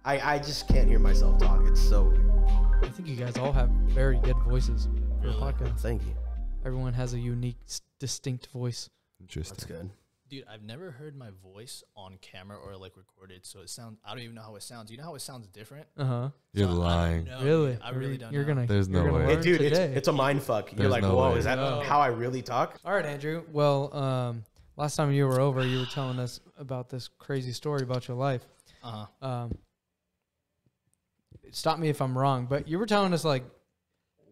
I just can't hear myself talk. It's so. I think you guys all have very good voices for a podcast. Thank you. Everyone has a unique, distinct voice. Interesting. That's good. Dude, I've never heard my voice on camera or like recorded, so it sounds. I don't even know how it sounds. You know how it sounds different? You're So lying. Really? I really don't. You're know. gonna. There's no you're gonna way. learn Dude, today. it's a mind fuck. You're There's like, no whoa, way. is that how I really talk? All right, Andrew. Well, last time you were over, you were telling us about this crazy story about your life. Stop me if I'm wrong, but you were telling us like,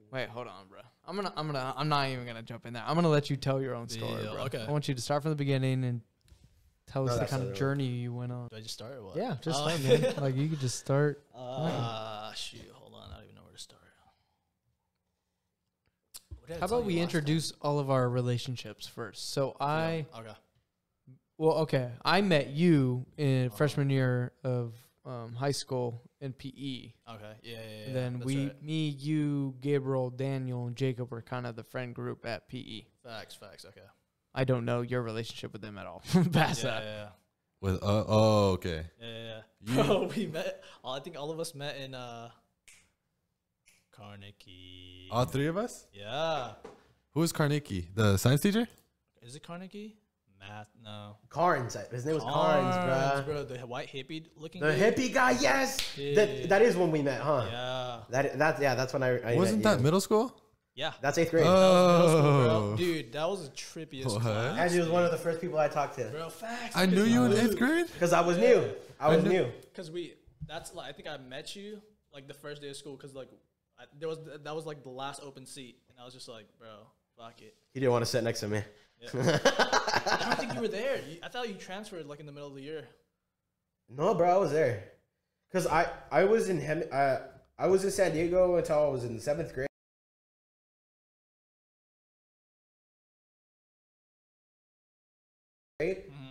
wait, hold on, bro. I'm not even gonna jump in there. I'm gonna let you tell your own story, bro. Okay. I want you to start from the beginning and tell us the kind of journey you went on. Do I just start or what? Yeah, just start, man. Like you could just start. Shoot, hold on. I don't even know where to start. What did I How tell about we you last introduce all of our relationships first? So time? okay. I met you in freshman year of high school in PE. Okay. Yeah. And then me, you, Gabriel, Daniel, and Jacob were kind of the friend group at PE. Facts. Okay. I don't know your relationship with them at all. Past that. Yeah. With okay. Yeah. Bro, we met. I think all of us met in Carnegie. All three of us? Yeah. Who is Carnegie? The science teacher? Is it Carnegie? Math? No. Carnes. His name was Carnes, bro. The white hippie looking. The dude. hippie guy, yes. That is when we met, huh? Yeah. That's when I Wasn't met that you. middle school? Yeah. That's 8th grade. Oh. Dude, that was the trippiest What? class. And he was one of the first people I talked to. Bro, facts. I knew you in 8th grade? Because I was new. I was new. Because that's like, I think I met you like the first day of school because like that was like the last open seat. And I was just like, bro, fuck it. He didn't want to sit next to me. Yeah. I don't think you were there. I thought you transferred like in the middle of the year. No, bro, I was there. Because I was in I was in San Diego until I was in 7th grade.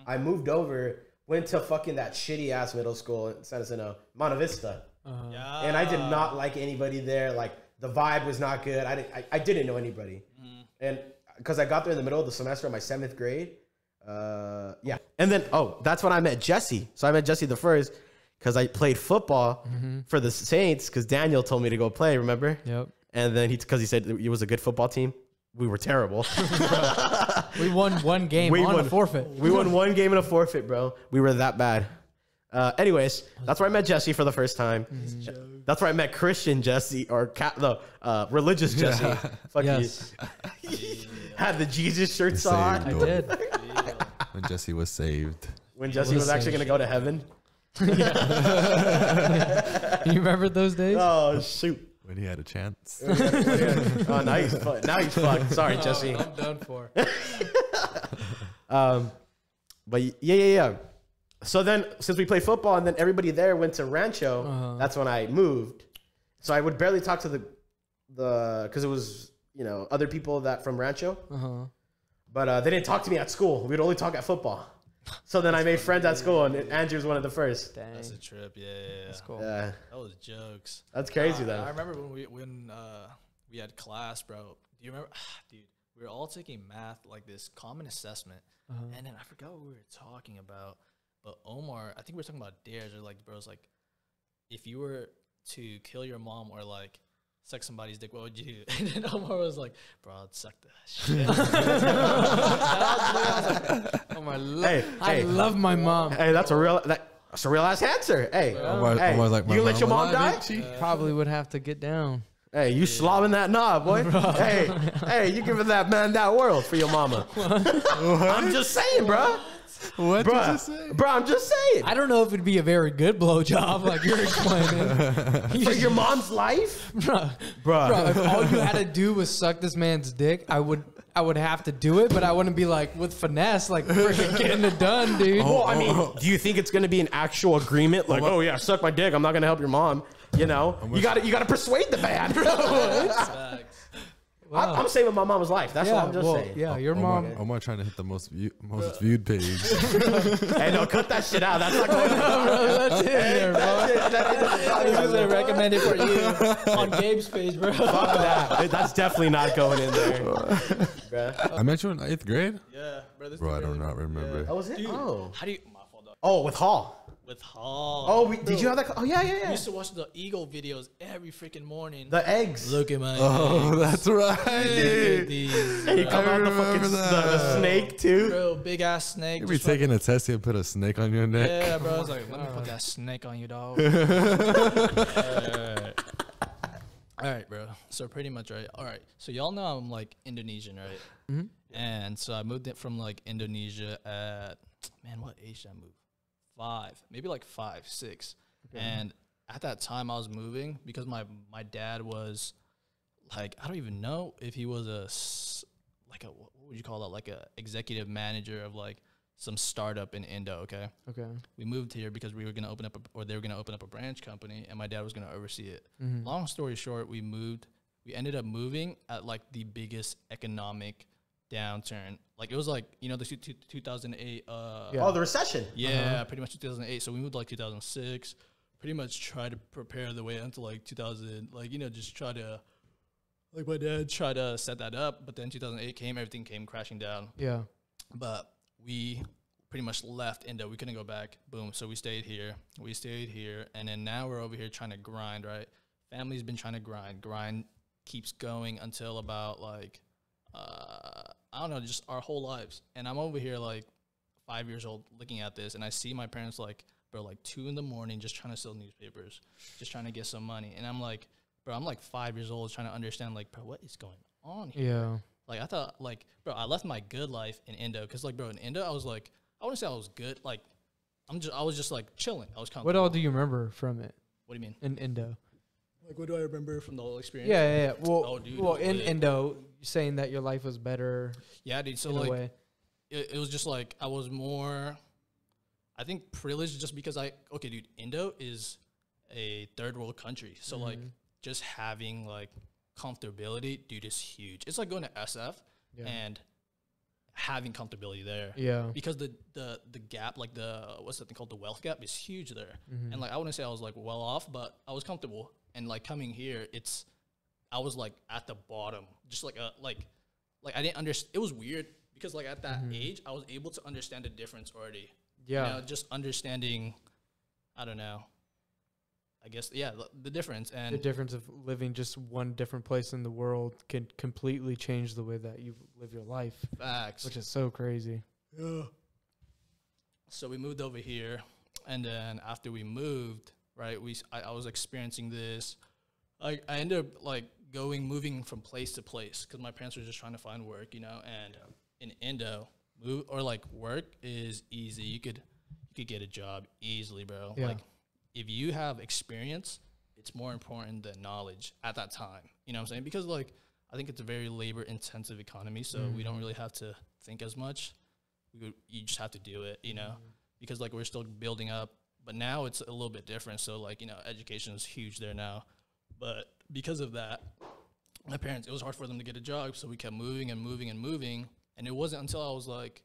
I moved over, went to fucking that shitty ass middle school in San Jacinto, Monte Vista. Yeah. And I did not like anybody there. Like the vibe was not good. I didn't know anybody. And because I got there in the middle of the semester of my 7th grade. Yeah. And then, that's when I met Jesse. So I met Jesse the first because I played football for the Saints because Daniel told me to go play, remember? Yep. And then because he said it was a good football team. We were terrible. We won one game on a forfeit. We won one game and a forfeit, bro. We were that bad. Anyways, that's where I met Jesse for the first time. That's where I met Christian Jesse or religious Jesse. Fuck Yes. you. Had the Jesus shirts on. I did. When Jesse was saved. When Jesse was actually going to go to heaven. You remember those days? Oh, shoot. When he had a chance. Oh, now he's fucked. Sorry, Jesse. I'm done for. But yeah. So then, since we played football and then everybody there went to Rancho, that's when I moved. So I would barely talk to the because it was, other people that from Rancho. But they didn't talk to me at school. We'd only talk at football. So then I made friends at school, and Andrew was one of the first. Dang. That's a trip. Yeah. That's cool. Yeah, That was jokes. that's crazy though. I remember when we had class, bro. Do you remember? Dude, we were all taking math, like this common assessment. And then I forgot what we were talking about. But Omar, I think we were talking about dares or like, bros, like if you were to kill your mom or like suck somebody's dick, what would you do? And then Omar was like, bro, I'd suck that shit. I love my mom. Hey, that's a real ass answer. Hey, Omar's like, you gonna let your mom die? Probably would have to get down. Hey, you slobbing that knob, boy. Hey, you giving that man that world for your mama. I'm just saying, bro. What did you say? Bro, I'm just saying. I don't know if it'd be a very good blowjob like you're explaining. For your mom's life? Bro, if all you had to do was suck this man's dick, I would have to do it, but I wouldn't be like with finesse, like freaking getting it done, dude. Well, I mean, do you think it's gonna be an actual agreement? Like, oh yeah, suck my dick. I'm not gonna help your mom. You gotta persuade the man. Wow. I'm saving my mom's life. That's what I'm just saying. Yeah, your mom. Omar trying to hit the most viewed page. Hey, no, cut that shit out. That's not going on. That's it there, bro. He was gonna recommend it for you on Gabe's page, bro. Fuck that. That's definitely not going in there. Bruh. I met you in 8th grade? Yeah, bro. Bro, I do not remember. Oh, was it? Dude, Oh. how do you? My fault, dog. Oh, with Hall. with Hall. Oh, did you have that? Oh, yeah, yeah, We yeah. used to watch the Eagle videos every freaking morning. The eggs. Look at my Oh, eggs. that's right. Look at these. And you bro. come out the fucking remember the that. snake too. Bro, big ass snake. You be just fucking- taking a test and put a snake on your neck. Yeah, bro. I was like, let me put that snake on you, dog. All right, bro. So pretty much, right? All right. So y'all know I'm like Indonesian, right? Mhm. And so I moved it from like Indonesia at, man, what age did I move? 5, maybe like 5, 6. Okay. And at that time I was moving because my dad was like, I don't even know if he was like a, what would you call that? Like a executive manager of like some startup in Indo. Okay. Okay. We moved here because we were going to open up they were going to open up a branch company and my dad was going to oversee it. Mhm. Long story short, we ended up moving at like the biggest economic downturn. Like it was like, you know, the 2008 Yeah. Oh, the recession. yeah, pretty much 2008. So we moved like 2006. Pretty much try to prepare the way into like 2000, like, you know, just try to, like my dad tried to set that up. But then 2008 came, everything came crashing down. Yeah. But we pretty much left Indo. We couldn't go back. Boom. So we stayed here. And then now we're over here trying to grind, right? Family's been trying to grind. Grind keeps going until about like, I don't know, just our whole lives. And I'm over here like 5 years old looking at this and I see my parents like, bro, like 2 a.m. just trying to sell newspapers, just trying to get some money. And I'm like, bro, I'm like 5 years old trying to understand like, bro, what is going on here? Yeah. Like I thought like, bro, I left my good life in Indo. Cause like, bro, in Indo, I was like, I wouldn't say I was good. Like I was just like chilling. I was What comfortable. all do you remember from it What do you mean? in Indo? Like, what do I remember from the whole experience? Yeah, yeah, yeah. Well, Oh, dude, well, it was in lit. Indo, saying that your life was better Yeah, dude. So in a like, way. it was just like I was more, I think, privileged just because okay, dude, Indo is a third world country, so like just having like comfortability, dude, is huge. It's like going to SF Yeah. and having comfortability there. Yeah. Because the gap, like what's that thing called, the wealth gap, is huge there. Mm-hmm. And like I wouldn't say I was like well off, but I was comfortable. And like coming here, I was like at the bottom, just like I didn't understand. It was weird because like at that age, I was able to understand the difference already. Yeah. You know, just understanding, I don't know. I guess the difference and The difference of living just one different place in the world can completely change the way that you live your life, facts. which is so crazy. Yeah. So we moved over here, and then after we moved, right, I was experiencing this. I ended up like moving from place to place because my parents were just trying to find work, you know. And in Indo, work is easy. You could get a job easily, bro. Yeah. Like if you have experience, it's more important than knowledge at that time. You know what I'm saying? Because like I think it's a very labor intensive economy, so we don't really have to think as much. You just have to do it, you know, because like we're still building up, but now it's a little bit different. So like, you know, education is huge there now, but because of that, my parents, it was hard for them to get a job. So we kept moving and moving and moving. And it wasn't until I was like,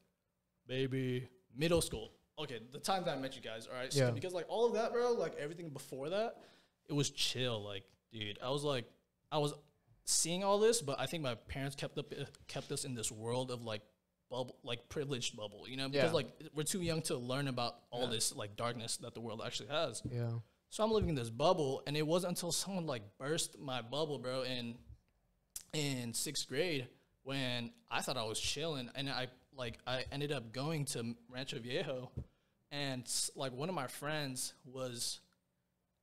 maybe middle school. Okay. The time that I met you guys. All right. So Yeah. because like all of that, bro, like everything before that, it was chill. Like, dude, I was seeing all this, but I think my parents kept us in this world of like bubble, like privileged bubble, you know, because Yeah. like we're too young to learn about all this like darkness that the world actually has. Yeah. So I'm living in this bubble, and it wasn't until someone like burst my bubble, bro, in 6th grade when I thought I was chilling, and I ended up going to Rancho Viejo, and like one of my friends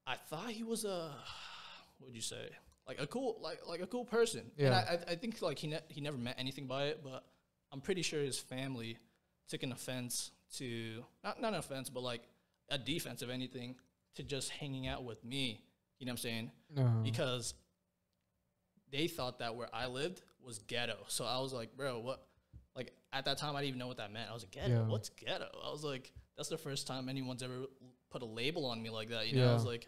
I thought he was what would you say, like a cool like a cool person, Yeah. and I think like he never meant anything by it, but I'm pretty sure his family took an offense to not an offense, but like a defense of anything to just hanging out with me. You know what I'm saying? Because they thought that where I lived was ghetto. So I was like, bro, what? Like at that time, I didn't even know what that meant. I was like, ghetto? Yeah. What's ghetto? I was like, that's the first time anyone's ever put a label on me like that. You know, I Yeah. was like,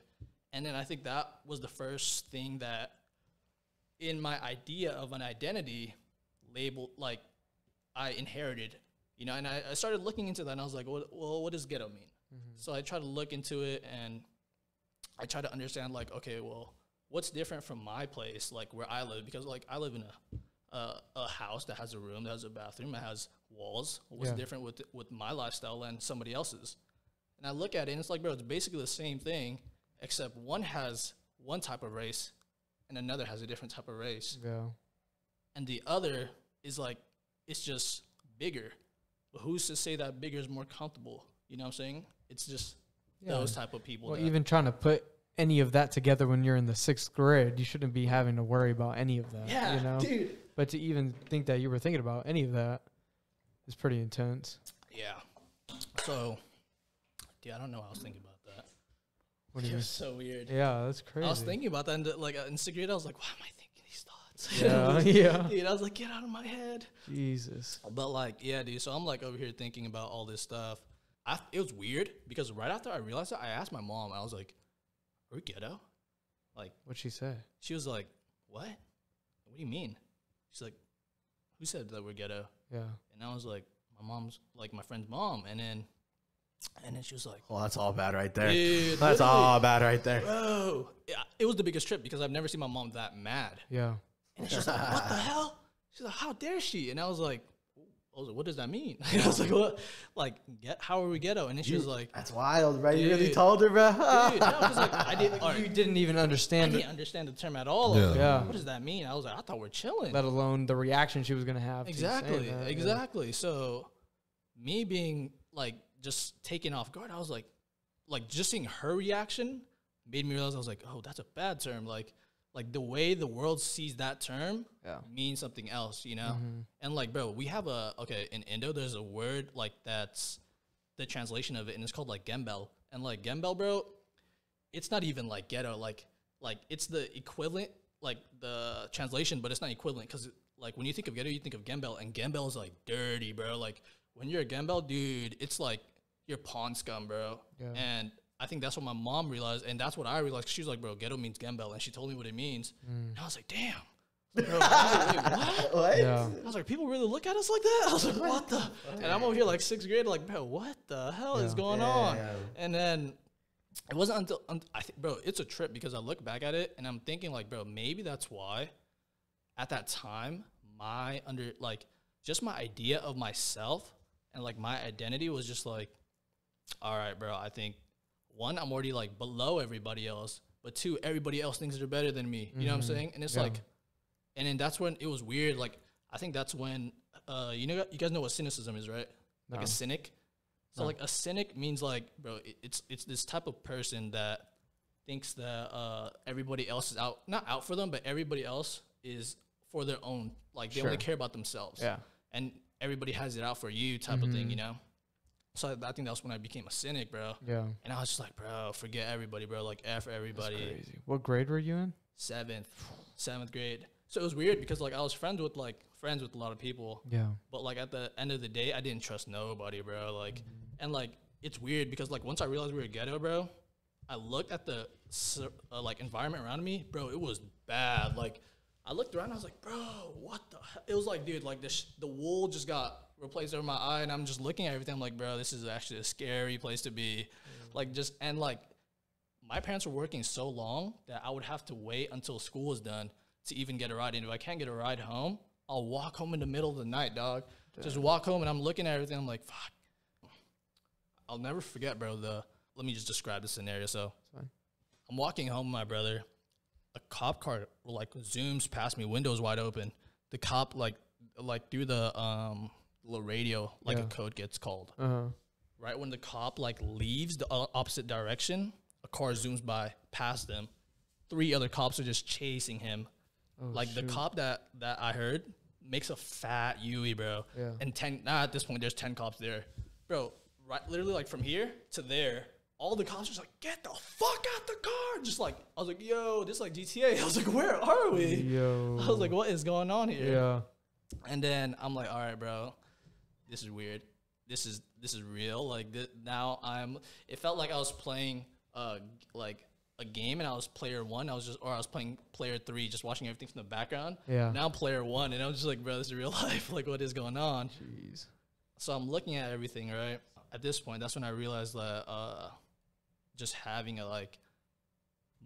and then I think that was the first thing that in my idea of an identity label, like I inherited, you know, and I started looking into that and I was like, well, what does ghetto mean? So I tried to look into it and I tried to understand like, okay, well, what's different from my place, like where I live? Because like I live in a house that has a room, that has a bathroom, that has walls. What's Yeah. different with my lifestyle than somebody else's? And I look at it, and it's like, bro, it's basically the same thing, except one has one type of race, and another has a different type of race. Yeah. And the other is like, it's just bigger. But who's to say that bigger is more comfortable? You know what I'm saying? It's just those type of people. Well, even trying to put any of that together when you're in the 6th grade, you shouldn't be having to worry about any of that. Yeah, you know? dude. But to even think that you were thinking about any of that is pretty intense. Yeah. So, dude, I don't know what I was thinking about that. What do you It mean? was so weird. Yeah, that's crazy. I was thinking about that, and like in 6th grade, I was like, why am I thinking these thoughts? Yeah. Dude, I was like, get out of my head. Jesus. But like, yeah, dude. So I'm like over here thinking about all this stuff. It was weird because right after I realized it, I asked my mom. I was like, "Are we ghetto?" Like, What'd she say? she was like, "What? What do you mean?" She's like, "Who said that we're ghetto?" Yeah. And I was like, "My mom's like my friend's mom." And then she was like, Well, that's all bad right there. Dude, That's all bad right there. "Bro, yeah." It was the biggest trip because I've never seen my mom that mad. Yeah. And she's like, "What the hell?" She's like, "How dare she?" And I was like, "What does that mean?" I was like, "What? Like, how are we ghetto?" And then she was like, That's wild, bro. You really Dude. told her, bro. "Dude, no, because like I didn't, You didn't even understand I it, didn't understand the term at all. I was like, Yeah. what does that mean? I was like, I thought we're chilling. let alone the reaction she was going to have. to saying Exactly, that, yeah. exactly. So, me being like just taken off guard, I was like just seeing her reaction made me realize I was like, oh, that's a bad term. Like the way the world sees that term Yeah. means something else, you know? And like, bro, we have in Indo, there's a word like that's the translation of it, and it's called like gembel. And like gembel, bro, it's not even like ghetto. Like it's the equivalent, like the translation, but it's not equivalent because like when you think of ghetto, you think of gembel, and gembel is like dirty, bro. Like when you're a gembel, dude, it's like you're pawn scum, bro. Yeah. And I think that's what my mom realized, and that's what I realized. She was like, bro, ghetto means gembel, and she told me what it means. And I was like, damn. Bro, I was like, wait, what? What? Yeah. I was like, people really look at us like that? I was like, what the? And I'm over here like 6th grade, like, bro, what the hell is going on? And then it wasn't until, I think, bro, it's a trip because I look back at it and I'm thinking like, bro, maybe that's why at that time, just my idea of myself and like my identity was just like, all right, bro, I think one, I'm already like below everybody else, but two, everybody else thinks they're better than me. You know what I'm saying? And it's like, and then that's when it was weird. Like, I think that's when, you guys know what cynicism is, right? Like a cynic. So like a cynic means like, bro, it's this type of person that thinks that everybody else is not out for them, but everybody else is for their own. Like they only care about themselves. Yeah. And everybody has it out for you type of thing, you know? So I think that's when I became a cynic, bro. Yeah. And I was just like, bro, forget everybody, bro. Like F everybody. That's crazy. What grade were you in? 7th grade. So it was weird because like I was friends with a lot of people. Yeah. But like at the end of the day, I didn't trust nobody, bro. Like, and like it's weird because like once I realized we were ghetto, bro, I looked at the like environment around me, bro. It was bad. Like I looked around, I was like, bro, what the hell? It was like, dude, like the wool just got replaced over my eye, and I'm just looking at everything. I'm like, bro, this is actually a scary place to be. Like and like my parents were working so long that I would have to wait until school was done to even get a ride. And if I can't get a ride home, I'll walk home in the middle of the night, dog. Just walk home, and I'm looking at everything. I'm like, fuck. I'll never forget, bro. Let me just describe the scenario. So I'm walking home with my brother. A cop car like zooms past me, windows wide open. The cop like through the little radio, like a code gets called. Right when the cop like leaves the opposite direction, a car zooms by past them. 3 other cops are just chasing him. The cop that I heard makes a fat Yui, bro. Yeah. And at this point, there's 10 cops there. Bro, right, literally like from here to there, all the cops are just like, get the fuck out the car. Just like, I was like, yo, this is like GTA. I was like, where are we? Yo. I was like, what is going on here? Yeah. And then I'm like, all right, bro, this is weird. This is real. Like now it felt like I was playing like a game and I was player 1. I was playing player 3, just watching everything from the background. Yeah. Now I'm player 1, and I'm just like, bro, this is real life. Like, what is going on? Jeez. So I'm looking at everything, right? At this point, that's when I realized that just having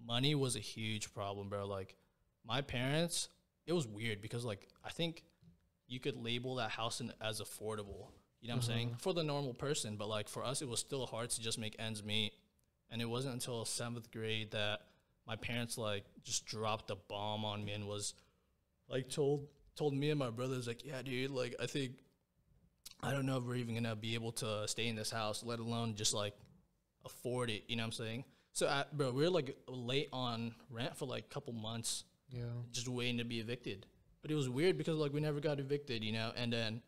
money was a huge problem, bro. Like, my parents, it was weird because, like, I think you could label that house as affordable. You know what I'm saying? For the normal person. But, like, for us, it was still hard to just make ends meet. And it wasn't until 7th grade that my parents, like, just dropped a bomb on me and was, like, told me and my brothers, like, yeah, dude, like, I don't know if we're even going to be able to stay in this house, let alone just, like, afford it. You know what I'm saying? So, bro, we were, like, late on rent for, like, a couple months. Yeah. Just waiting to be evicted. But it was weird because, like, we never got evicted, you know? And then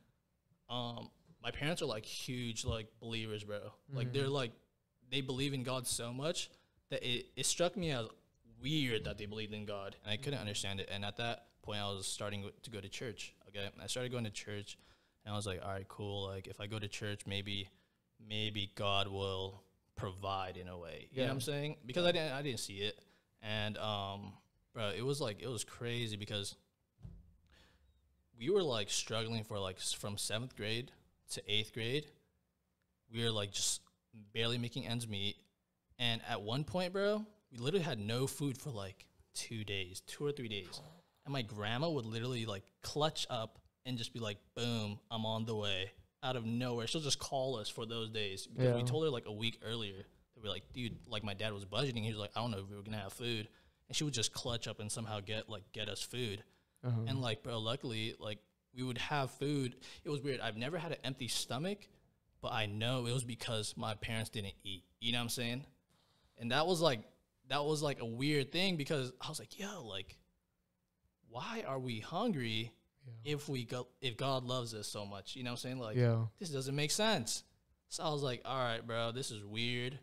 my parents are, like, huge, like, believers, bro. Like, they're, like, they believe in God so much that it struck me as weird that they believed in God. And I couldn't understand it. And at that point, I was starting to go to church, okay? I started going to church, and I was like, all right, cool. Like, if I go to church, maybe God will provide in a way. You know what I'm saying? Because I didn't see it. And, bro, it was crazy because we were, like, struggling for, like, from 7th grade to 8th grade. We were, like, just barely making ends meet. And at one point, bro, we literally had no food for, like, 2 or 3 days. And my grandma would literally, like, clutch up and just be like, boom, I'm on the way. Out of nowhere. She'll just call us for those days. Because we told her, like, a week earlier. That we're like, dude, like, my dad was budgeting. He was like, I don't know if we were going to have food. And she would just clutch up and somehow get us food. And, like, bro, luckily, like, we would have food. It was weird. I've never had an empty stomach, but I know it was because my parents didn't eat. You know what I'm saying? And that was like a weird thing because I was like, yo, like, why are we hungry if God loves us so much? You know what I'm saying? Like, this doesn't make sense. So I was like, all right, bro, this is weird.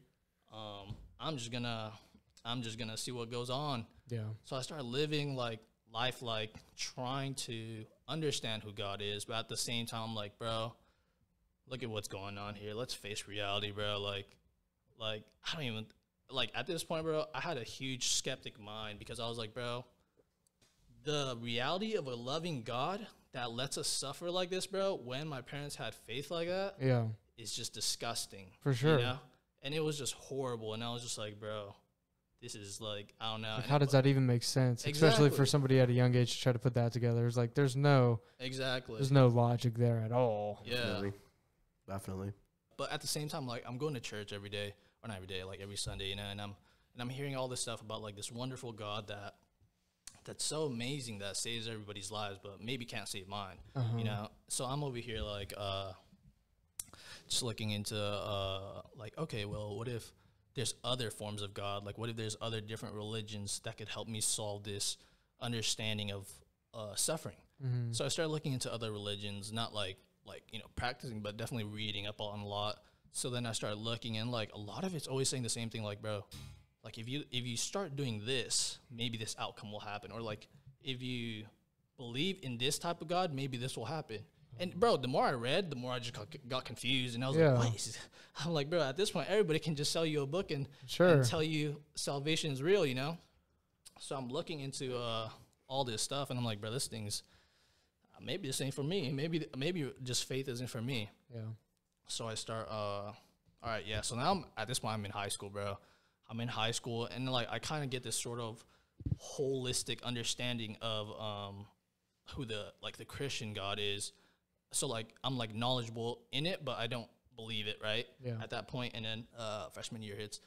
I'm just gonna see what goes on. Yeah. So I started living, like, life, like, trying to understand who God is, but at the same time, I'm like, bro, look at what's going on here. Let's face reality, bro. Like, I don't even, like, at this point, bro, I had a huge skeptic mind because I was like, bro, the reality of a loving God that lets us suffer like this, bro, when my parents had faith like that, is just disgusting. For sure. You know? And it was just horrible. And I was just like, bro, this is, like, I don't know. Like, how does that even make sense? Especially for somebody at a young age to try to put that together. It's like, there's no logic there at all. Yeah. Definitely. But at the same time, like, I'm going to church every day, or not every day, like, every Sunday, you know, and I'm hearing all this stuff about, like, this wonderful God that's so amazing that saves everybody's lives, but maybe can't save mine, you know? So I'm over here, like, just looking into, like, okay, well, what if there's other forms of God? Like, what if there's other different religions that could help me solve this understanding of suffering? So I started looking into other religions, not like, you know, practicing, but definitely reading up on a lot. So then I started looking, and, like, a lot of it's always saying the same thing, like, bro, like, if you start doing this, maybe this outcome will happen. Or, like, if you believe in this type of God, maybe this will happen. And, bro, the more I read, the more I just got confused. And I was like, what is this? I'm like, bro, at this point, everybody can just sell you a book and tell you salvation is real, you know? So I'm looking into all this stuff, and I'm like, bro, this thing's, maybe this ain't for me. Maybe just faith isn't for me. Yeah. So I start, all right, yeah. So now at this point, I'm in high school, bro. I'm in high school, and, like, I kind of get this sort of holistic understanding of who the Christian God is. So, like, I'm, like, knowledgeable in it, but I don't believe it, right? Yeah. At that point, and then freshman year hits.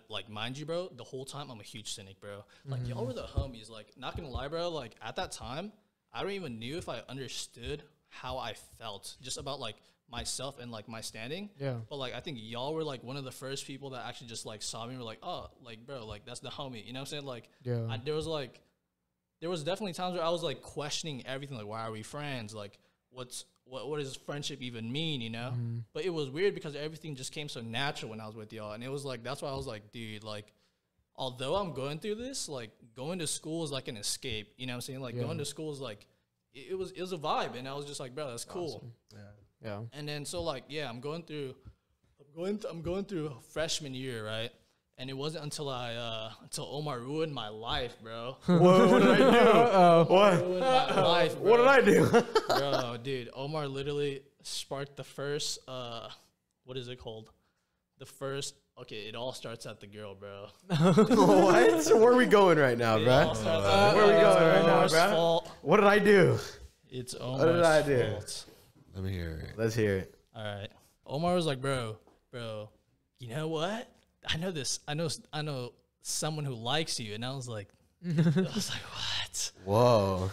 Like, mind you, bro, the whole time I'm a huge cynic, bro. Like, y'all were the homies. Like, not gonna lie, bro. Like, at that time, I don't even knew if I understood how I felt just about, like, myself and, like, my standing. Yeah. But, like, I think y'all were, like, one of the first people that actually just, like, saw me and were like, oh, like, bro, like, that's the homie. You know what I'm saying? Like, there was definitely times where I was, like, questioning everything. Like, why are we friends? Like, what does friendship even mean, you know? But it was weird because everything just came so natural when I was with y'all. And it was, like, that's why I was like, dude, like, although I'm going through this, like, going to school is, like, an escape. You know what I'm saying? Like, going to school is, like, it was a vibe. And I was just like, bro, that's cool. Awesome. Yeah. And then, so, like, yeah, I'm going through freshman year, right? And it wasn't until Omar ruined my life, bro. What did I do? What? Ruined my life, bro. What did I do? Bro, dude, Omar literally sparked the first, what is it called? Okay, it all starts at the girl, bro. What? So where are we going right now, bro? Where are we going right now, bro? What did I do? It's Omar's What did I do? fault. Let me hear it. Let's hear it. All all right. Omar was like, bro, you know what? I know someone who likes you. And I was like, what? Whoa.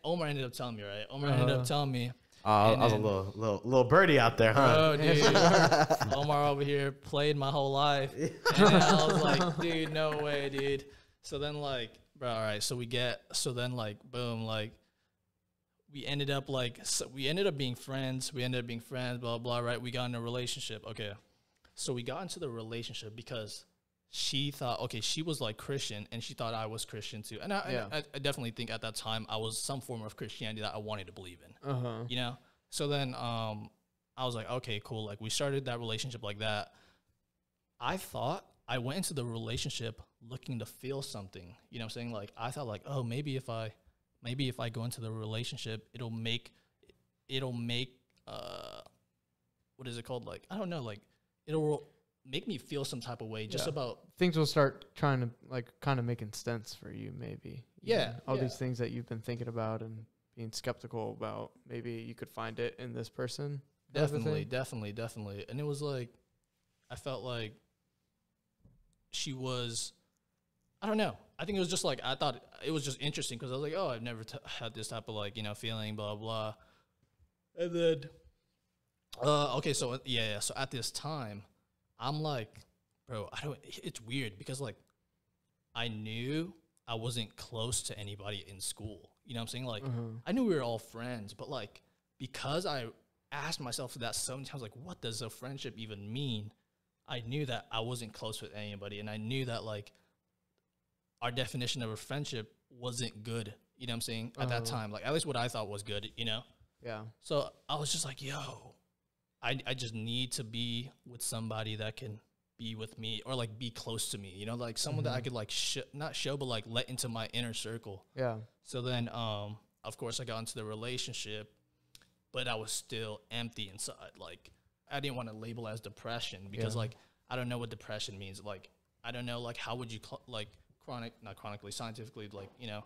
Omar ended up telling me, right? Omar ended up telling me. I was a little birdie out there, huh? Oh, dude. Omar over here played my whole life. And I was like, dude, no way, dude. So then, like, bro, all right. So then, like, boom, like, we ended up being friends. Blah, blah, right? We got in a relationship. Okay. So we got into the relationship because she thought, okay, she was like Christian and she thought I was Christian too. And I definitely think at that time I was some form of Christianity that I wanted to believe in, you know? So then I was like, okay, cool. Like we started that relationship like that. I thought I went into the relationship looking to feel something, you know what I'm saying? Like I thought like, oh, maybe if I go into the relationship, it'll make, what is it called? Like, I don't know, like it'll make me feel some type of way just about things will start trying to like kind of making sense for you, maybe. All these things that you've been thinking about and being skeptical about, maybe you could find it in this person. Definitely. And it was like, I felt like she was, I don't know. I think it was just like, I thought it was just interesting because I was like, oh, I've never had this type of like, you know, feeling, blah, blah. And then, okay, so so at this time, I'm like, bro, it's weird because like, I knew I wasn't close to anybody in school. You know what I'm saying? Like, I knew we were all friends, but like, because I asked myself that so many times, like, what does a friendship even mean? I knew that I wasn't close with anybody, and I knew that like, our definition of a friendship wasn't good. You know what I'm saying? At that time, like, at least what I thought was good, you know? Yeah. So I was just like, yo, I just need to be with somebody that can be with me or like be close to me, you know, like someone that I could like not show, but like let into my inner circle. Yeah. So then, of course I got into the relationship, but I was still empty inside. Like I didn't want to label as depression because like, I don't know what depression means. Like, I don't know, like, how would you like not chronically, scientifically, like, you know,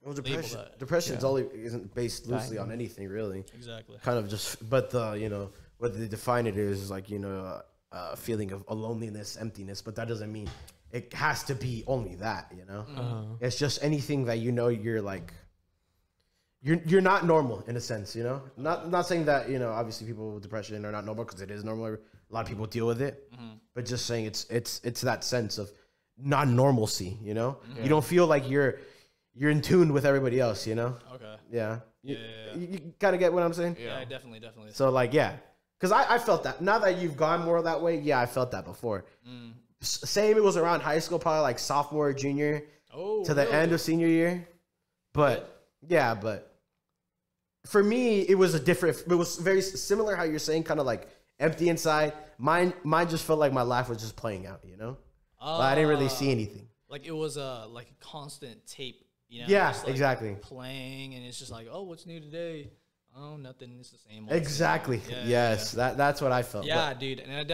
well, depression isn't based loosely on anything really. Exactly. Kind of just, but the, you know, what they define it is like, you know, a feeling of a loneliness, emptiness, but that doesn't mean it has to be only that, you know? It's just anything that, you know, you're like, you're not normal in a sense, you know? Not saying that, you know, obviously people with depression are not normal because it is normal. A lot of people deal with it, but just saying it's that sense of non-normalcy, you know? You don't feel like you're in tune with everybody else, you know? Okay. Yeah. You kind of get what I'm saying? Yeah, definitely. So like, yeah. Because I felt that. Now that you've gone more that way, yeah, I felt that before. Same, it was around high school, probably like sophomore, junior, to the end of senior year. But, yeah, but for me, it was very similar how you're saying, kind of like empty inside. Mine just felt like my life was just playing out, you know? But I didn't really see anything. Like it was like a constant tape, you know? Yeah, just, like, exactly. Playing, and it's just like, oh, what's new today? Oh, nothing. It's the same. Exactly. Yes, that's what I felt. Yeah, dude. And I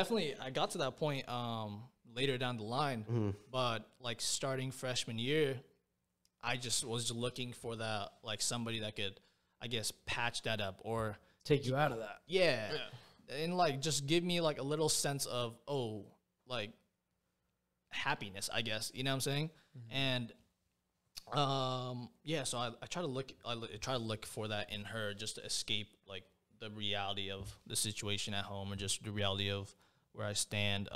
got to that point later down the line, but like starting freshman year, I just was looking for that, like somebody that could, I guess, patch that up or take you out of that. Yeah. And like just give me like a little sense of, like happiness, I guess. You know what I'm saying? And so I try to look for that in her just to escape like the reality of the situation at home or just the reality of where I stand.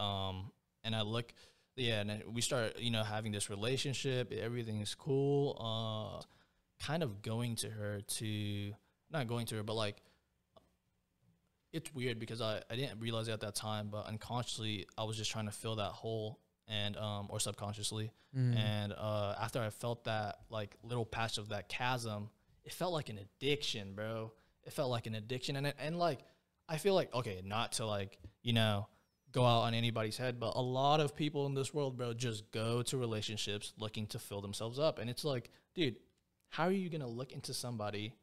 And I look, and we start, you know, having this relationship, everything is cool. Kind of not going to her, but like, it's weird because I didn't realize it at that time, but unconsciously I was just trying to fill that hole. And or subconsciously, and after I felt that like little patch of that chasm, it felt like an addiction, bro. It felt like an addiction, and like I feel like, okay, not to like, you know, go out on anybody's head, but a lot of people in this world, bro, just go to relationships looking to fill themselves up, and it's like, dude, how are you gonna look into somebody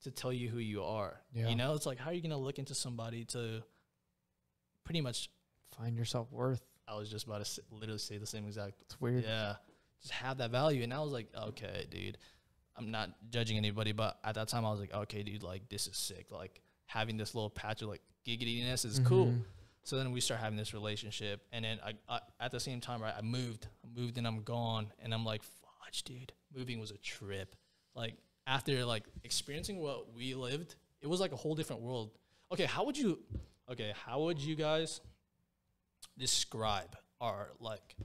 to tell you who you are? You know, it's like, how are you gonna look into somebody to pretty much find your self-worth? I was just about to literally say the same exact. It's weird. Yeah. Just have that value. And I was like, okay, dude, I'm not judging anybody, but at that time I was like, okay, dude, like this is sick. Like having this little patch of like giggityness is cool. So then we start having this relationship, and then I at the same time, right, I moved and I'm gone, and I'm like, fudge, dude, moving was a trip. Like after like experiencing what we lived, it was like a whole different world. Okay, how would you guys describe our like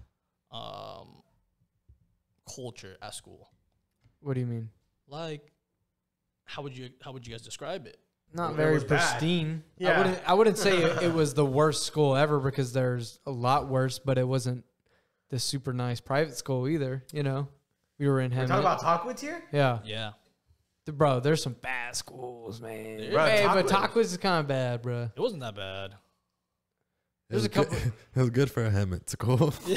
culture at school? What do you mean? Like, how would you guys describe it? Not It very was bad. pristine. Yeah. I wouldn't say it was the worst school ever, because there's a lot worse, but it wasn't the super nice private school either. You know, we were in We're Hemet. talking about Talkwoods here? Yeah. Yeah. Bro, there's some bad schools, man. Bro, Hey, but Talkwoods- Talkwoods is kind of bad, bro. It wasn't that bad. There's a couple. It was good for a Hemet school. I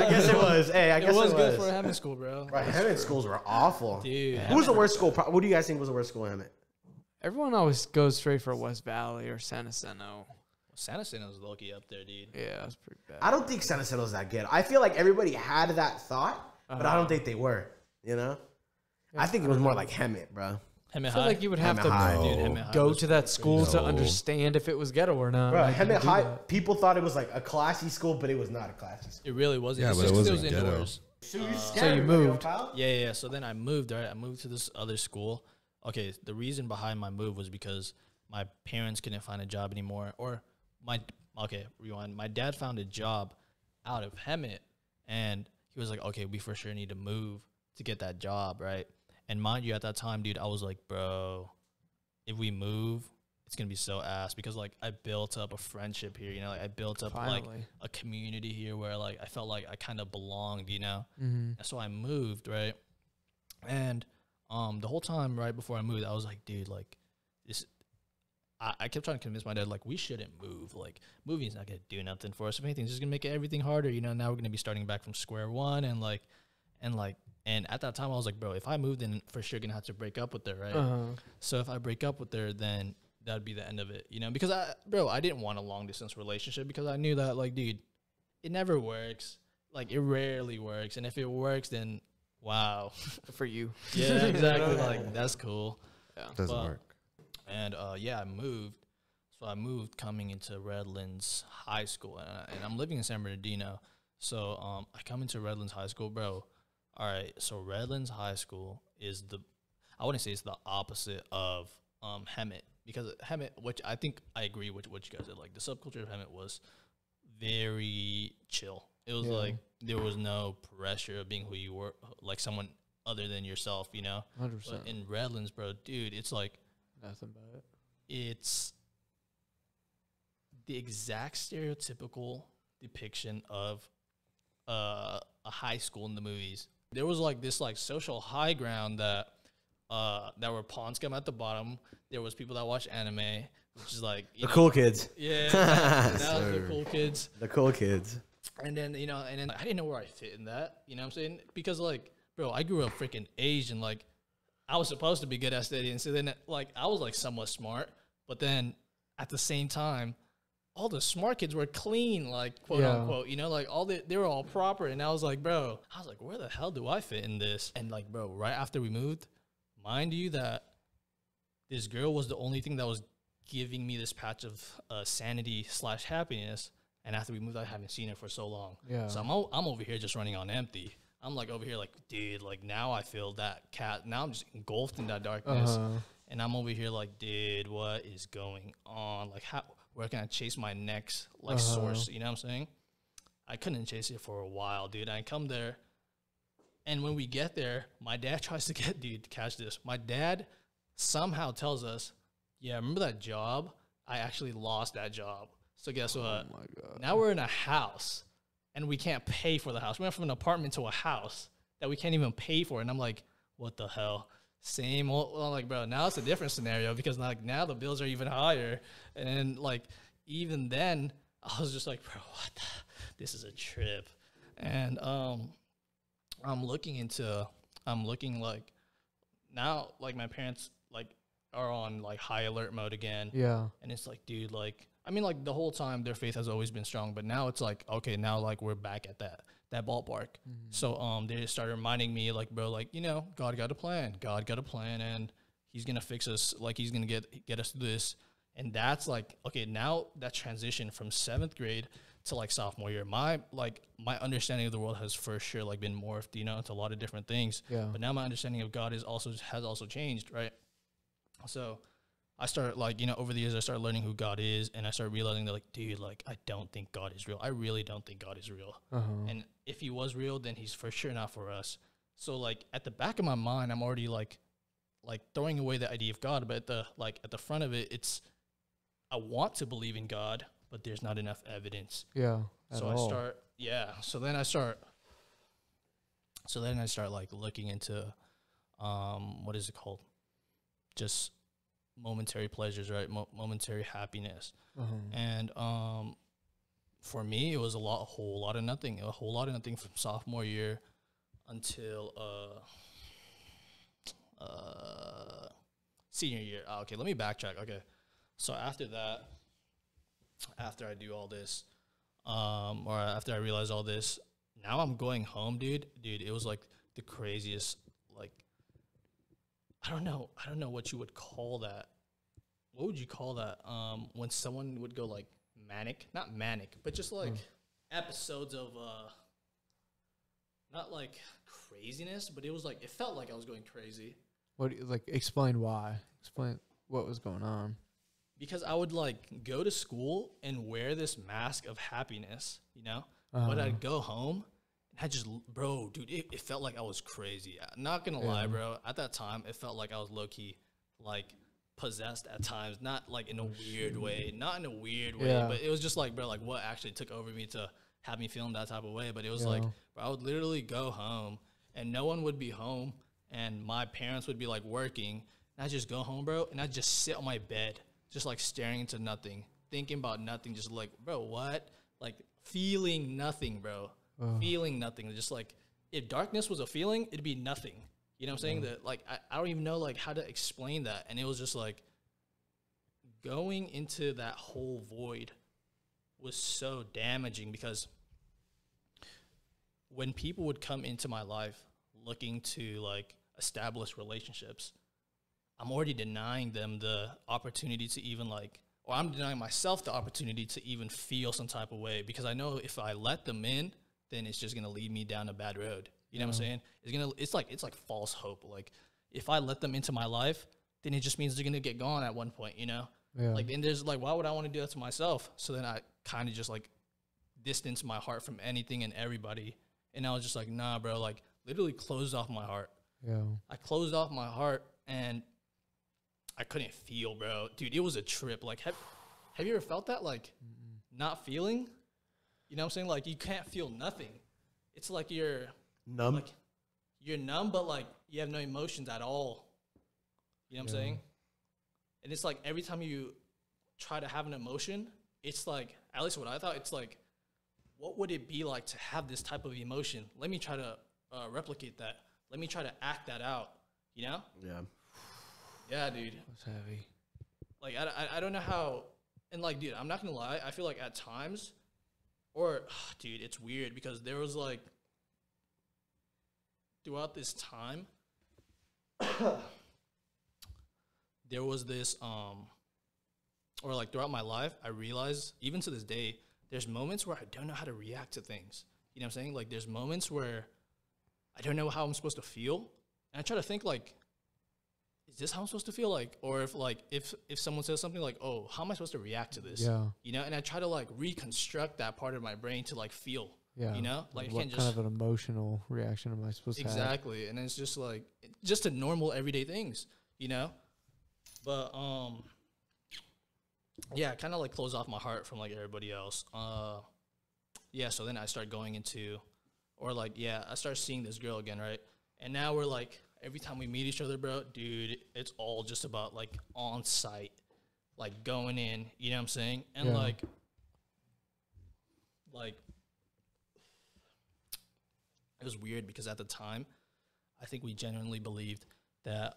guess it was. Hey, I guess It was good for a Hemet school, bro. Right, Hemet schools were awful. Dude. Who was the worst school? What do you guys think was the worst school in Hemet? Everyone always goes straight for West Valley or San Jacinto. San Jacinto was low-key up there, dude. Yeah, that's pretty bad. I don't think San Jacinto's that good. I feel like everybody had that thought, but I don't think they were. You know, I think it was more like Hemet, bro. Hemet I High. feel like you would have Hemet to High. Dude, Hemet High go was to that school to No. understand if it was ghetto or not. Bro, Like, you Hemet do High, that. people thought it was like a classy school, but it was not a classy school. It really wasn't. Yeah, It's but it just 'cause wasn't ghetto. indoors. So you moved. Yeah. So then I moved, right? I moved to this other school. Okay, the reason behind my move was because my parents couldn't find a job anymore. Rewind. My dad found a job out of Hemet, and he was like, okay, we for sure need to move to get that job, right? And mind you, at that time, dude, I was like, bro, if we move, it's going to be so ass, because like I built up a friendship here, you know, like I built up like Finally. a community here where like I felt like I kind of belonged, you know? Mhm. And so I moved, right? And the whole time right before I moved, I was like, dude, like this, I kept trying to convince my dad, like, we shouldn't move. Like, moving's not going to do nothing for us. If anything, it's just going to make everything harder. You know, now we're going to be starting back from square one. And at that time, I was like, bro, if I moved, then for sure going to have to break up with her, right? So if I break up with her, then that would be the end of it, you know? Because, I didn't want a long-distance relationship, because I knew that, like, dude, it never works. Like, it rarely works. And if it works, then, wow. For you. Yeah, exactly. Like, that's cool. Yeah. Doesn't But- work. And I moved. So I moved coming into Redlands High School, and I'm living in San Bernardino. So I come into Redlands High School, bro. All right, so Redlands High School is I wouldn't say it's the opposite of Hemet, because Hemet, which I think I agree with what you guys said, like the subculture of Hemet was very chill. It was like there was no pressure of being who you were, like someone other than yourself, you know? 100%. But in Redlands, bro, dude, it's like, Nothing about it. it's the exact stereotypical depiction of a high school in the movies. There was like this like social high ground that were pawn scum at the bottom. There was people that watch anime, which is like The cool kids. Yeah, that was the cool kids. The cool kids. And then I didn't know where I fit in that. You know what I'm saying? Because like, bro, I grew up freaking Asian. Like, I was supposed to be good at studying. So then, like, I was, like, somewhat smart. But then, at the same time, all the smart kids were clean, like, quote, unquote. You know, like, they were all proper. And I was like, where the hell do I fit in this? And, like, bro, right after we moved, mind you that this girl was the only thing that was giving me this patch of sanity/happiness. And after we moved, I haven't seen her for so long. Yeah. So I'm over here just running on empty. I'm like over here like, dude, like now I feel that cat. Now I'm just engulfed in that darkness. And I'm over here like, dude, what is going on? Like, where can I chase my next like source? You know what I'm saying? I couldn't chase it for a while, dude. I come there, and when we get there, my dad tries to catch this. My dad somehow tells us, yeah, remember that job? I actually lost that job. So guess what? Oh my God. Now we're in a house, and we can't pay for the house. We went from an apartment to a house that we can't even pay for. And I'm like, what the hell? Same old. I'm like, bro, now it's a different scenario, because like now the bills are even higher. And then like even then, I was just like, bro, this is a trip. And I'm looking like now, like my parents like are on like high alert mode again. Yeah. And it's like, dude, like, I mean, like the whole time their faith has always been strong, but now it's like, okay, now like we're back at that ballpark. So they just started reminding me like, bro, like, you know, God got a plan, and he's gonna fix us, like he's gonna get us through this. And that's like, okay, now that transition from 7th grade to like sophomore year, my understanding of the world has for sure like been morphed, you know, into a lot of different things. Yeah. But now my understanding of God has also changed, right? So I started like, you know, over the years I started learning who God is, and I started realizing that like, dude, like I don't think God is real. I really don't think God is real. And if he was real, then he's for sure not for us. So like at the back of my mind, I'm already like throwing away the idea of God, but at the front of it, it's I want to believe in God, but there's not enough evidence. Yeah. So then I start like looking into what is it called? Just momentary pleasures, right? Momentary happiness. And for me, it was a whole lot of nothing from sophomore year until senior year. Okay, let me backtrack. Okay, so after that, after I do all this, or after I realize all this, now I'm going home, dude. It was like the craziest, like, I don't know what you would call that. What would you call that? When someone would go like manic, not manic, but just like episodes of, not like craziness, but it was like, it felt like I was going crazy. Explain why. Explain what was going on. Because I would like go to school and wear this mask of happiness, you know, but I'd go home and I just, bro, dude, it felt like I was crazy. I'm not gonna lie, bro. At that time, it felt like I was low key, like possessed at times, not like in a weird way, but it was just like, bro, like what actually took over me to have me feeling that type of way. But it was like, bro, I would literally go home and no one would be home and my parents would be like working, and I just go home, bro, and I just sit on my bed, just like staring into nothing, thinking about nothing, just like, bro, what? Like feeling nothing, bro. Feeling nothing. Just like, if darkness was a feeling, it'd be nothing. You know what I'm saying? That like I don't even know like how to explain that. And it was just like going into that whole void was so damaging, because when people would come into my life looking to like establish relationships, I'm already denying them the opportunity to even like, or I'm denying myself the opportunity to even feel some type of way, because I know if I let them in, then it's just gonna lead me down a bad road. You know what I'm saying? It's like false hope. Like if I let them into my life, then it just means they're gonna get gone at one point, you know? Like, and there's like, why would I want to do that to myself? So then I kind of just like distance my heart from anything and everybody. And I was just like, nah, bro, like literally closed off my heart. I closed off my heart and I couldn't feel, bro. Dude, it was a trip. Like, have you ever felt that? Like, not feeling? You know what I'm saying? Like, you can't feel nothing. It's like you're numb. Like, you're numb, but like you have no emotions at all. You know what I'm saying? And it's like every time you try to have an emotion, it's like, at least what I thought, it's like, what would it be like to have this type of emotion? Let me try to replicate that. Let me try to act that out. You know? Yeah. Yeah, dude. It's heavy. Like, I don't know how, and like, dude, I'm not gonna lie, I feel like at times, dude, it's weird, because there was like, throughout this time, there was this, or like throughout my life, I realized, even to this day, there's moments where I don't know how to react to things. You know what I'm saying? Like, there's moments where I don't know how I'm supposed to feel, and I try to think like, is this how I'm supposed to feel? Like, or if someone says something like, oh, how am I supposed to react to this? Yeah. You know, and I try to like reconstruct that part of my brain to like feel. Yeah. You know, like what kind of an emotional reaction am I supposed to have? Exactly, and it's just like just a normal everyday things, you know. But yeah, kind of like close off my heart from like everybody else. Yeah. So then I start going into, or like, yeah, I start seeing this girl again, right? And now we're like, every time we meet each other, bro, dude, it's all just about like on site, like going in. You know what I'm saying? And like it was weird, because at the time, I think we genuinely believed that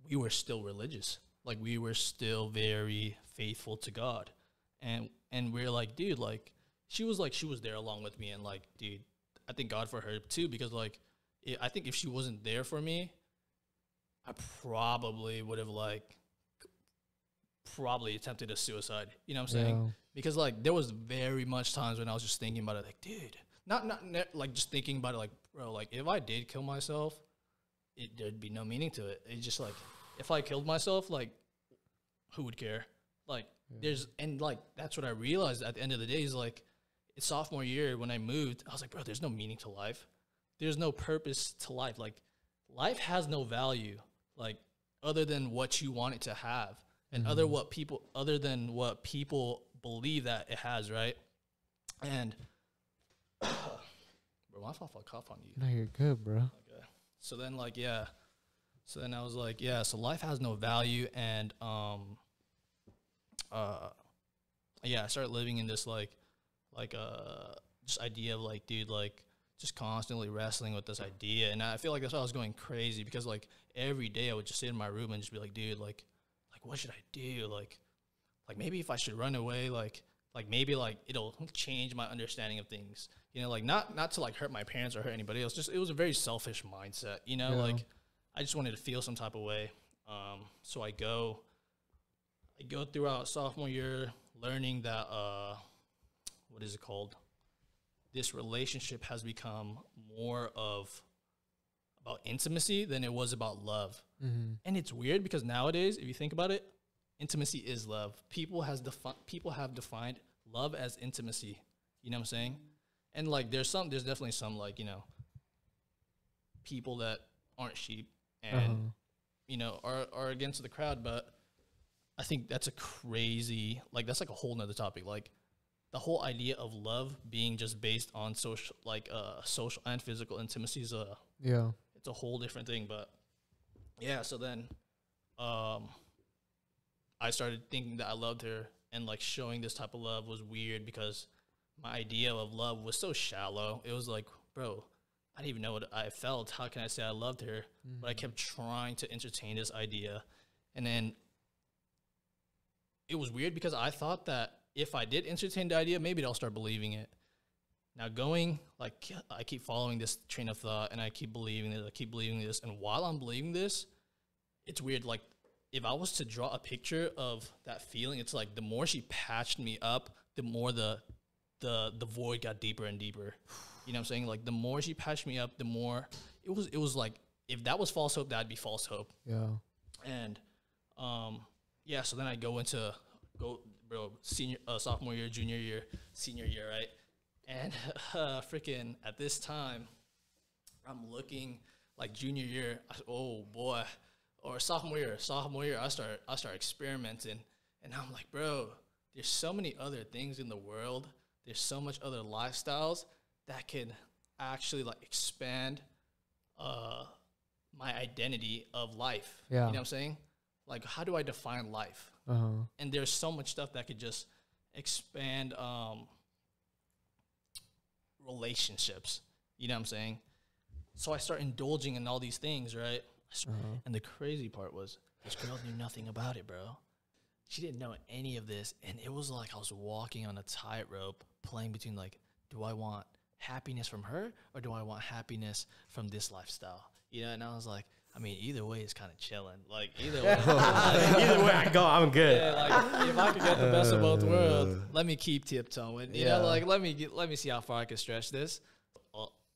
we were still religious. Like, we were still very faithful to God. And we're like, dude, like, she was there along with me. And like, dude, I thank God for her too, because like, I think if she wasn't there for me, I probably would have like probably attempted a suicide. You know what I'm saying? Because like there was very much times when I was just thinking about it, like, dude, not like just thinking about it, like, bro, like if I did kill myself, there'd be no meaning to it. It's just like if I killed myself, like who would care? Like like that's what I realized at the end of the day is like it's sophomore year when I moved, I was like, bro, there's no meaning to life. There's no purpose to life. Like life has no value, like other than what you want it to have. And other than what people believe that it has, right? And bro, why if I cough on you? No, you're good, bro. Okay. So then, like, yeah. So then I was like, yeah. So life has no value, and yeah. I started living in this just idea of like, dude, like, just constantly wrestling with this idea, and I feel like that's why I was going crazy because like every day I would just sit in my room and just be like, dude, like what should I do? Like maybe if I should run away, like maybe like it'll change my understanding of things. You know, like not to like hurt my parents or hurt anybody else. Just it was a very selfish mindset. You know, like I just wanted to feel some type of way. So I go throughout sophomore year learning that what is it called? This relationship has become more of about intimacy than it was about love. Mm-hmm. And it's weird because nowadays, if you think about it, intimacy is love. People have defined love as intimacy. You know what I'm saying? And like there's definitely some like, you know, people that aren't sheep and you know are against the crowd, but I think that's a crazy, like that's like a whole nother topic. Like the whole idea of love being just based on social and physical intimacy is it's a whole different thing. But yeah, so then I started thinking that I loved her, and like showing this type of love was weird because my idea of love was so shallow. It was like, bro, I didn't even know what I felt. How can I say I loved her? Mm-hmm. But I kept trying to entertain this idea. And then it was weird because I thought that if I did entertain the idea, maybe I'll start believing it. Now like, I keep following this train of thought, and I keep believing this. And while I'm believing this, it's weird. Like, if I was to draw a picture of that feeling, it's like the more she patched me up, the more the void got deeper and deeper. You know what I'm saying? Like, the more she patched me up, the more it was like, if that was false hope, that'd be false hope. Yeah. And, yeah, so then I sophomore year, junior year, senior year, right? And freaking at this time, I'm looking like junior year, oh boy, or sophomore year, I start experimenting, and I'm like, bro, there's so many other things in the world. There's so much other lifestyles that can actually like expand my identity of life. Yeah. You know what I'm saying? Like, how do I define life? And there's so much stuff that could just expand relationships. You know what I'm saying? So I start indulging in all these things, right? And the crazy part was this girl knew nothing about it, bro. She didn't know any of this. And it was like I was walking on a tightrope playing between like, do I want happiness from her or do I want happiness from this lifestyle? You know, and I was like, I mean, either way is kind of chilling. Like, either way. Either way I go, I'm good. Yeah, like, if I could get the best of both worlds, let me keep tiptoeing. You know, like, let me see how far I can stretch this.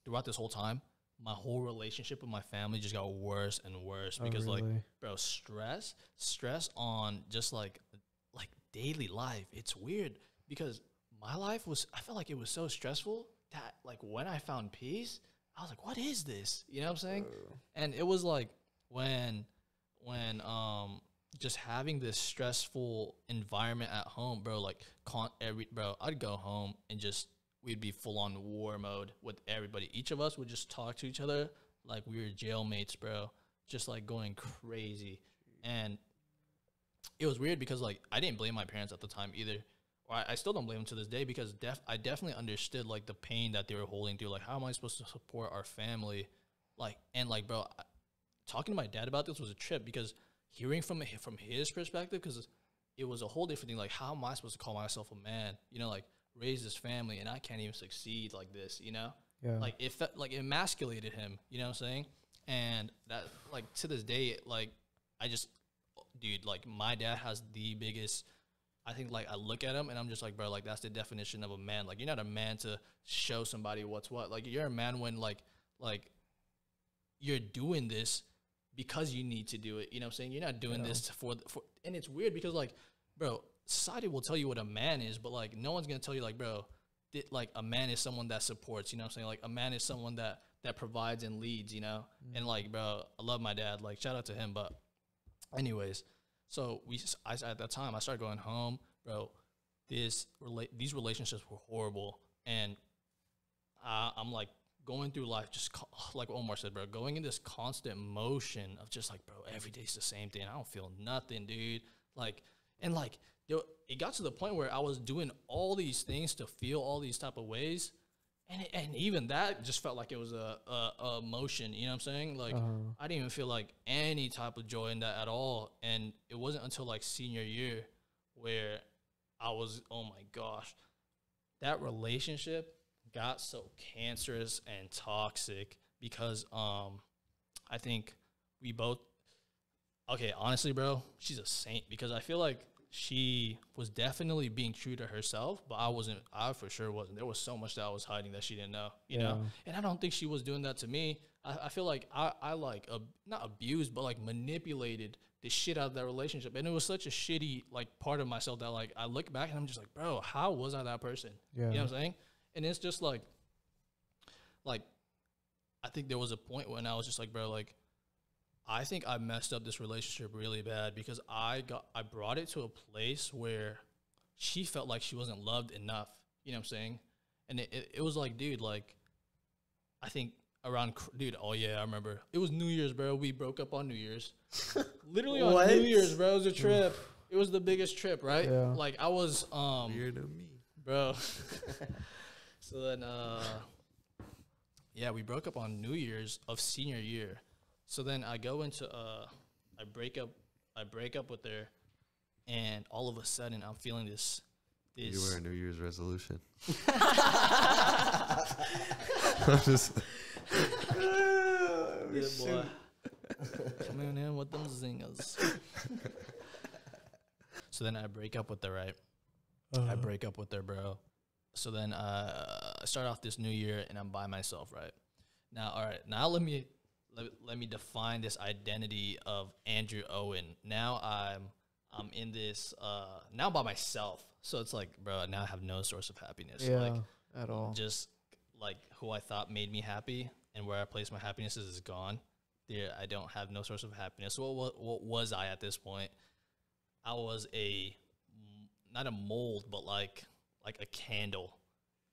Throughout this whole time, my whole relationship with my family just got worse and worse because, really? Like, bro, stress on just, like daily life. It's weird because my life I felt like it was so stressful that, like, when I found peace, I was like, what is this? You know what I'm saying? And it was like when just having this stressful environment at home, bro, like I'd go home and we'd be full on war mode with everybody. Each of us would just talk to each other like we were jailmates, bro, just like going crazy. And it was weird because like I didn't blame my parents at the time either. I still don't blame them to this day because I definitely understood like the pain that they were holding through. Like, how am I supposed to support our family? Like, and like, bro, talking to my dad about this was a trip because hearing from his perspective, because it was a whole different thing. Like, how am I supposed to call myself a man? You know, like raise this family and I can't even succeed like this. You know, like it felt like it emasculated him. You know what I'm saying? And that, like, to this day, like, dude, like, my dad has the biggest, I think, like, I look at him and I'm just like, bro, like, that's the definition of a man. Like, you're not a man to show somebody what's what. Like, you're a man when, like, you're doing this because you need to do it. You know what I'm saying? You're not doing this for, and it's weird because, like, bro, society will tell you what a man is, but, like, no one's going to tell you, like, bro, like, a man is someone that supports, you know what I'm saying? Like, a man is someone that provides and leads, you know? And, like, bro, I love my dad. Like, shout out to him. But anyways, so at that time, I started going home, bro. These relationships were horrible. And I'm, like, going through life just like Omar said, bro, going in this constant motion of just, like, bro, every day's the same thing. I don't feel nothing, dude. Like, and, like, it got to the point where I was doing all these things to feel all these type of ways. And even that just felt like it was a emotion, you know what I'm saying? Like, I didn't even feel, like, any type of joy in that at all. And it wasn't until, like, senior year where I was, oh, my gosh, that relationship got so cancerous and toxic because I think we both, okay, honestly, bro, she's a saint because I feel like she was definitely being true to herself, but I for sure wasn't. There was so much that I was hiding that she didn't know, you know? And I don't think she was doing that to me. I feel like I not abused, but, like, manipulated the shit out of that relationship. And it was such a shitty, like, part of myself that, like, I look back and I'm just like, bro, how was I that person? Yeah. You know what I'm saying? And it's just like, I think there was a point when I was just like, bro, like, I think I messed up this relationship really bad because I brought it to a place where she felt like she wasn't loved enough. You know what I'm saying? And it was like, dude, like, I think around, dude, oh yeah, I remember. It was New Year's, bro. We broke up on New Year's. Literally on New Year's, bro. It was a trip. It was the biggest trip, right? Yeah. Like, I was, weird to me. Bro. So then, yeah, we broke up on New Year's of senior year. So then I go into, I break up with her, and all of a sudden I'm feeling this. You were a New Year's resolution. Good boy. Coming in with them zingers. So then I break up with her, right? I break up with her, bro. So then I start off this new year, and I'm by myself, right? Now, all right. Now let me define this identity of Andrew Owen. Now I'm in this now by myself. So it's like, bro, now I have no source of happiness. Yeah, like, at all. Just like who I thought made me happy and where I place my happiness is gone. There, I don't have no source of happiness. So what was I at this point? I was not a mold, but like a candle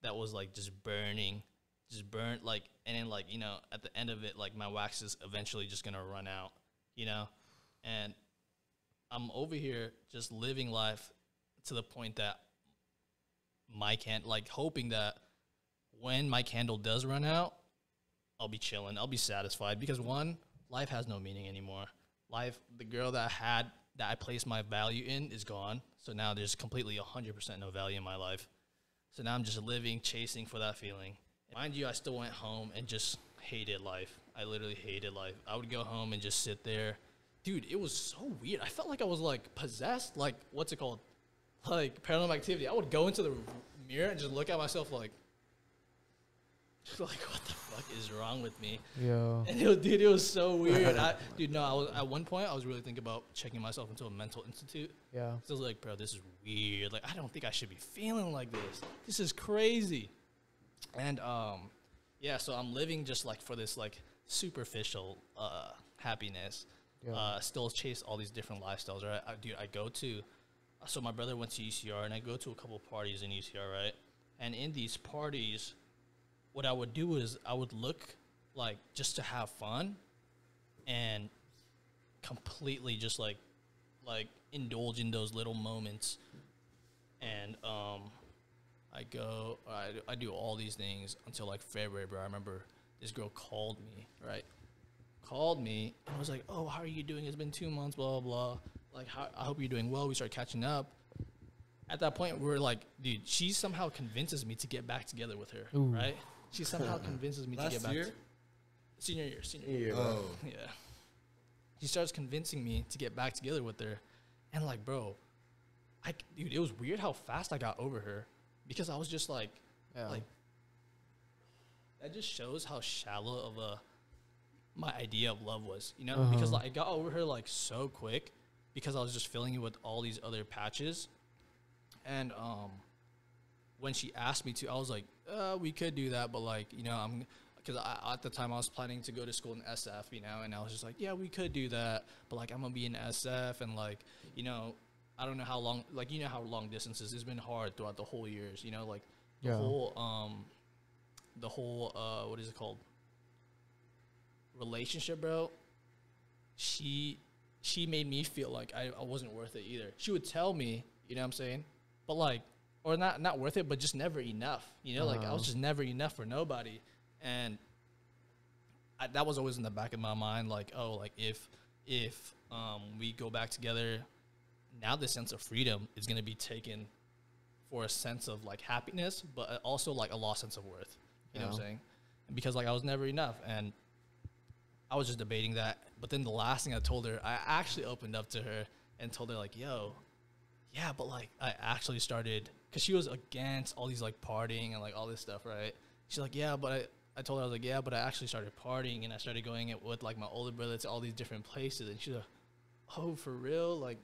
that was like just burning, like, and then like, you know, at the end of it, like my wax is eventually just gonna run out, you know, and I'm over here just living life to the point that hoping that when my candle does run out, I'll be chilling, I'll be satisfied, because one, life has no meaning anymore. The girl that I placed my value in is gone. So now there's completely 100% no value in my life. So now I'm just living, chasing for that feeling. Mind you, I still went home and just hated life. I literally hated life. I would go home and just sit there. Dude, it was so weird. I felt like I was like possessed, like, what's it called? Like paranormal activity. I would go into the mirror and just look at myself like what the fuck is wrong with me? Yeah. And it was so weird. At one point I was really thinking about checking myself into a mental institute. Yeah. So I was like, bro, this is weird. Like, I don't think I should be feeling like this. This is crazy. And yeah, so I'm living just like for this like superficial happiness. Yeah. Still chase all these different lifestyles, right? I go to, so my brother went to UCR, and I go to a couple parties in UCR, right? And in these parties, what I would do is I would look like just to have fun and completely just like indulge in those little moments. And I do all these things until like February, bro. I remember this girl called me and was like, oh, how are you doing? It's been 2 months, blah, blah, blah. Like, I hope you're doing well. We start catching up. At that point, we're like, dude, she somehow convinces me to get back together with her, right? She somehow convinces me to get back. Senior year. Oh. Yeah. She starts convincing me to get back together with her. And, like, bro, dude, it was weird how fast I got over her. Because I was just like, that just shows how shallow of my idea of love was, you know? Because, like, I got over her, like, so quick because I was just filling it with all these other patches. And, when she asked me to, I was like, we could do that, but, like, you know, because at the time I was planning to go to school in SF, you know, and I was just like, yeah, we could do that, but, like, I'm going to be in SF, and, like, you know, I don't know how long, like, you know how long distance is. It's been hard throughout the whole years, you know, like, the whole, what is it called? Relationship, bro. She made me feel like I wasn't worth it either. She would tell me, you know what I'm saying? But, like, or not worth it, but just never enough. You know, like, I was just never enough for nobody. And that was always in the back of my mind, like, oh, like, if we go back together, now the sense of freedom is going to be taken for a sense of, like, happiness, but also, like, a lost sense of worth. You know what I'm saying? And because, like, I was never enough. And I was just debating that. But then the last thing I told her, I actually opened up to her and told her, like, yo, yeah, but, like, I actually started, because she was against all these, like, partying and, like, all this stuff, right? She's like, yeah, but I told her, I was like, yeah, but I actually started partying, and I started going with, like, my older brother to all these different places. And she's like, oh, for real? Like,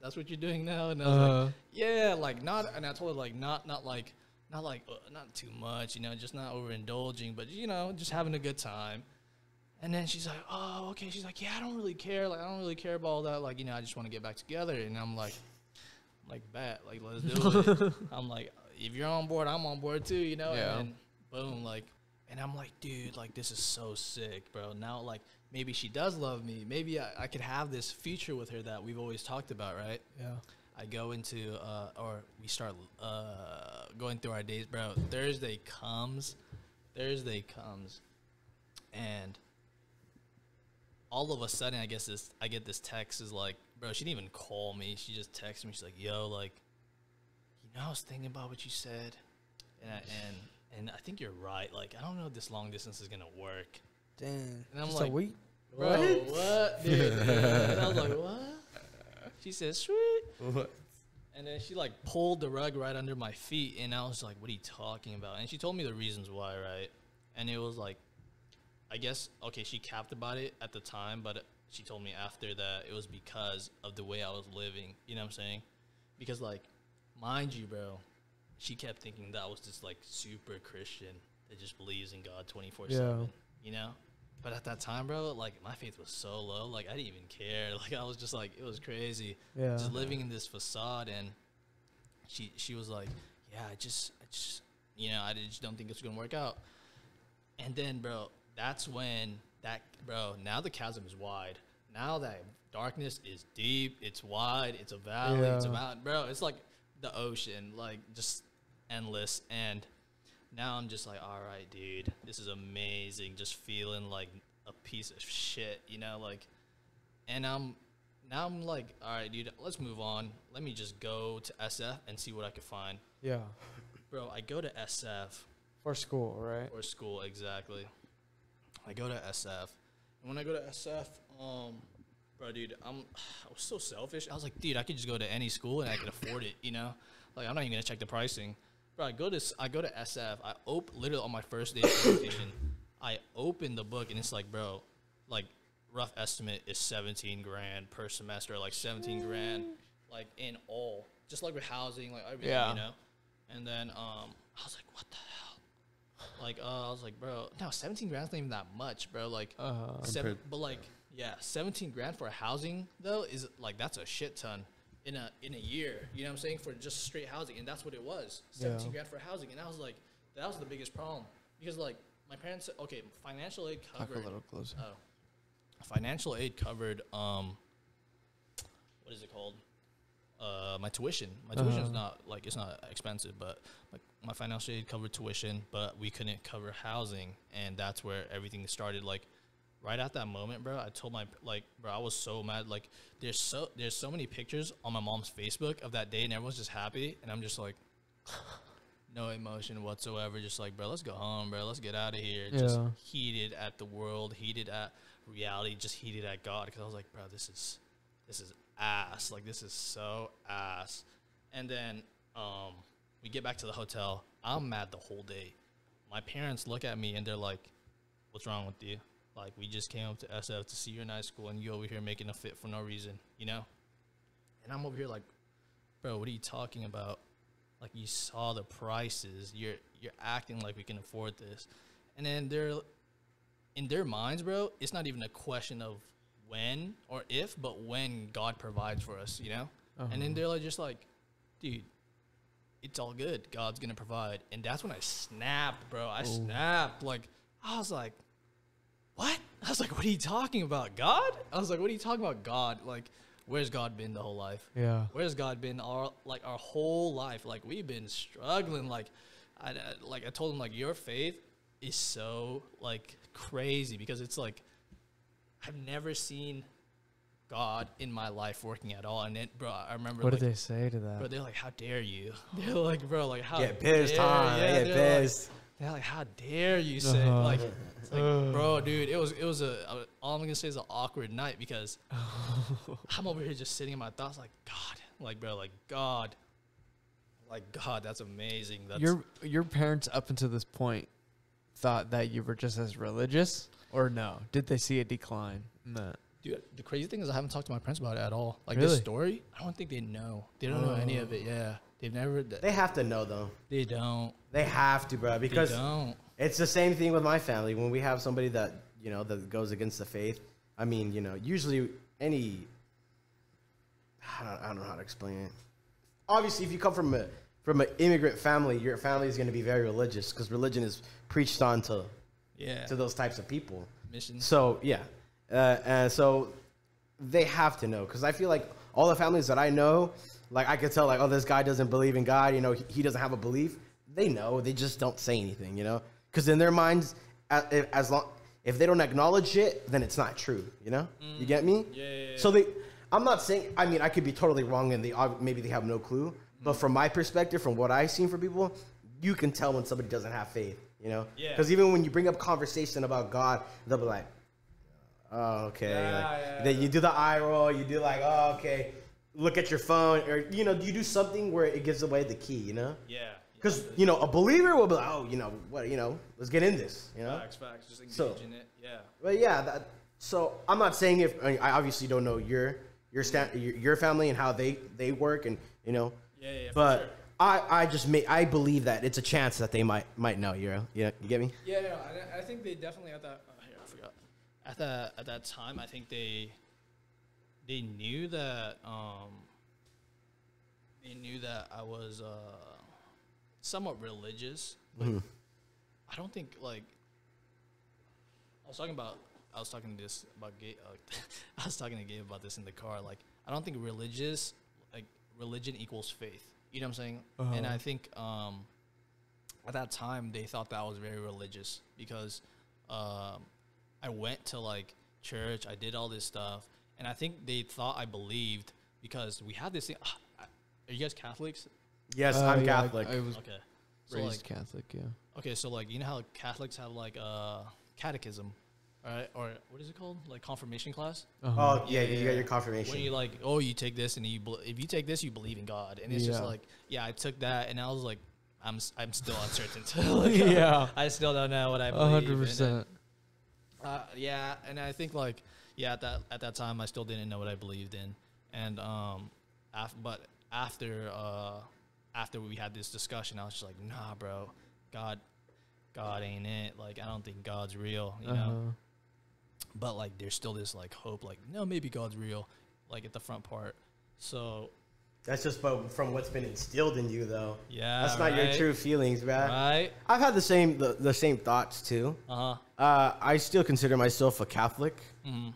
that's what you're doing now? And I was like, yeah, like, not, and I told her, like, not too much, you know, just not overindulging, but, you know, just having a good time. And then she's like, oh, okay. She's like, yeah, I don't really care. Like, I don't really care about all that. Like, you know, I just want to get back together. And I'm like, bet, like, let's do it. I'm like, if you're on board, I'm on board too, you know? Yeah. And then, boom, like, and I'm like, dude, like, this is so sick, bro. Now, like, maybe she does love me. Maybe I could have this future with her that we've always talked about, right? Yeah. I go into, or we start going through our days, bro. Thursday comes, and all of a sudden, I get this text is like, bro, she didn't even call me. She just texted me. She's like, yo, like, you know, I was thinking about what you said, and I think you're right. Like, I don't know if this long distance is gonna work. Dang. And I'm just like, a week? bro, what? Dude, and I was like, what? She said, sweet. What? And then she, like, pulled the rug right under my feet, and I was like, what are you talking about? And she told me the reasons why, right? And it was like, I guess, okay, she capped about it at the time, but she told me after that it was because of the way I was living. You know what I'm saying? Because, like, mind you, bro, she kept thinking that I was just, like, super Christian that just believes in God 24/7, you know? But at that time, bro, like, my faith was so low. Like, I didn't even care. Like, I was just, like, it was crazy. Yeah. Just living in this facade. And she was like, yeah, I just, you know, I just don't think it's going to work out. And then, bro, that's when now the chasm is wide. Now that darkness is deep, it's wide, it's a valley, it's a mountain. Bro, it's like the ocean, like, just endless. And now I'm just like, all right, dude, this is amazing. Just feeling like a piece of shit, you know, like, and I'm like, all right, dude, let's move on. Let me just go to SF and see what I can find. Yeah. Bro, I go to SF. For school, right? For school, exactly. I go to SF. And when I go to SF, bro, dude, I was so selfish. I was like, dude, I could just go to any school and I could afford it, you know? Like, I'm not even going to check the pricing. Bro, I go to SF. I literally on my first day of orientation, I open the book and it's like, bro, like, rough estimate is 17 grand per semester, like 17 grand, like, in all. Just like with housing, like everything, you know? And then I was like, what the hell? Like, I was like, bro, no, 17 grand's not even that much, bro. Like, but like, yeah, 17 grand for housing though is like, that's a shit ton in a year. You know what I'm saying? For just straight housing, and that's what it was. 17 grand for housing, and I was like, that was the biggest problem because like my parents, okay, financial aid covered. Talk a little closer. Financial aid covered. What is it called? My tuition. My tuition is not like, it's not expensive, but like my financial aid covered tuition, but we couldn't cover housing, and that's where everything started. Like right at that moment, bro, I told bro, I was so mad. Like there's so many pictures on my mom's Facebook of that day, and everyone's just happy, and I'm just like, no emotion whatsoever. Just like, bro, let's go home, bro. Let's get out of here. Just heated at the world, heated at reality, just heated at God. Because I was like, bro, this is ass. Like, this is so ass. And then we get back to the hotel. I'm mad the whole day. My parents look at me and they're like, what's wrong with you? Like, we just came up to SF to see you in high school, and you over here making a fit for no reason, you know? And I'm over here like, bro, what are you talking about? Like, you saw the prices. You're acting like we can afford this. And then in their minds, bro, it's not even a question of when or if, but when God provides for us, you know? And then they're like, just like, dude, it's all good. God's going to provide. And that's when I snapped, bro. I snapped. Like, I was like, what? I was like, what are you talking about? God? I was like, what are you talking about? God? Like, where's God been the whole life? Yeah. Where's God been our whole life? Like, we've been struggling. Like, I told him, like, your faith is so, like, crazy, because it's like, I've never seen God in my life working at all. And it, bro, I remember. What did they say to that? Bro, they're like, how dare you? They're like, bro, like, how get pissed, huh? Yeah, get pissed. They're like, how dare you say, like, it's like, bro, dude, it was all I'm gonna say is an awkward night, because I'm over here just sitting in my thoughts, like, God, like, bro, like, God, that's amazing. That's your parents up until this point thought that you were just as religious, or no? Did they see a decline in that? Dude, the crazy thing is I haven't talked to my parents about it at all. Like, really? This story, I don't think they know. They don't know any of it. Yeah, they've never. They have to know, though. They don't. They have to, bro, because they don't. It's the same thing with my family. When we have somebody that, you know, that goes against the faith, I mean, you know, usually I don't know how to explain it. Obviously, if you come from an immigrant family, your family is going to be very religious, because religion is preached on to those types of people. Mission. So, yeah. And so they have to know, because I feel like all the families that I know, like, I could tell, like, oh, this guy doesn't believe in God, you know, he doesn't have a belief. They know, they just don't say anything, you know, because in their minds, if they don't acknowledge it, then it's not true, you know. You get me? Yeah. So I'm not saying, I mean, I could be totally wrong, and maybe they have no clue, but from my perspective, from what I've seen from people, you can tell when somebody doesn't have faith, you know, because even when you bring up conversation about God, they'll be like, oh, okay. Then you do the eye roll. You do like, oh, okay. Look at your phone, or, you know, you do something where it gives away the key, you know? Yeah. Because, you know, a believer will be like, oh, you know, what, you know, let's get in this, you know? Facts. Just engage in it. Yeah. But yeah, so I'm not saying I obviously don't know your family and how they work, and, you know. Yeah. But sure. I believe that it's a chance that they might know, you know? You get me? Yeah. I think they definitely at that. I forgot. At that time, I think they knew that I was somewhat religious. But I don't think, like, I was talking to Gabe about this in the car. Like, I don't think religion equals faith. You know what I'm saying? And I think at that time they thought that I was very religious, because I went to, like, church, I did all this stuff, and I think they thought I believed, because we had this thing. Are you guys Catholics? Yes, I'm Catholic. I was okay. raised Catholic, yeah. Okay, so, like, you know how Catholics have, like, catechism, right? Or what is it called? Like, confirmation class? Oh, yeah, you got your confirmation. When you, like, oh, you take this, and if you take this, you believe in God. And it's just like, yeah, I took that, and I was like, I'm still uncertain. Like, I still don't know what I believe. 100%. Yeah, and I think, like, at that time I still didn't know what I believed in, and after we had this discussion, I was just like, nah, bro, God ain't it. Like, I don't think God's real, you know. But, like, there's still this, like, hope, like, no, maybe God's real, like, at the front part. So that's just from what's been instilled in you, though. Yeah, that's not your true feelings, bro. Right. I've had the same thoughts too. I still consider myself a Catholic.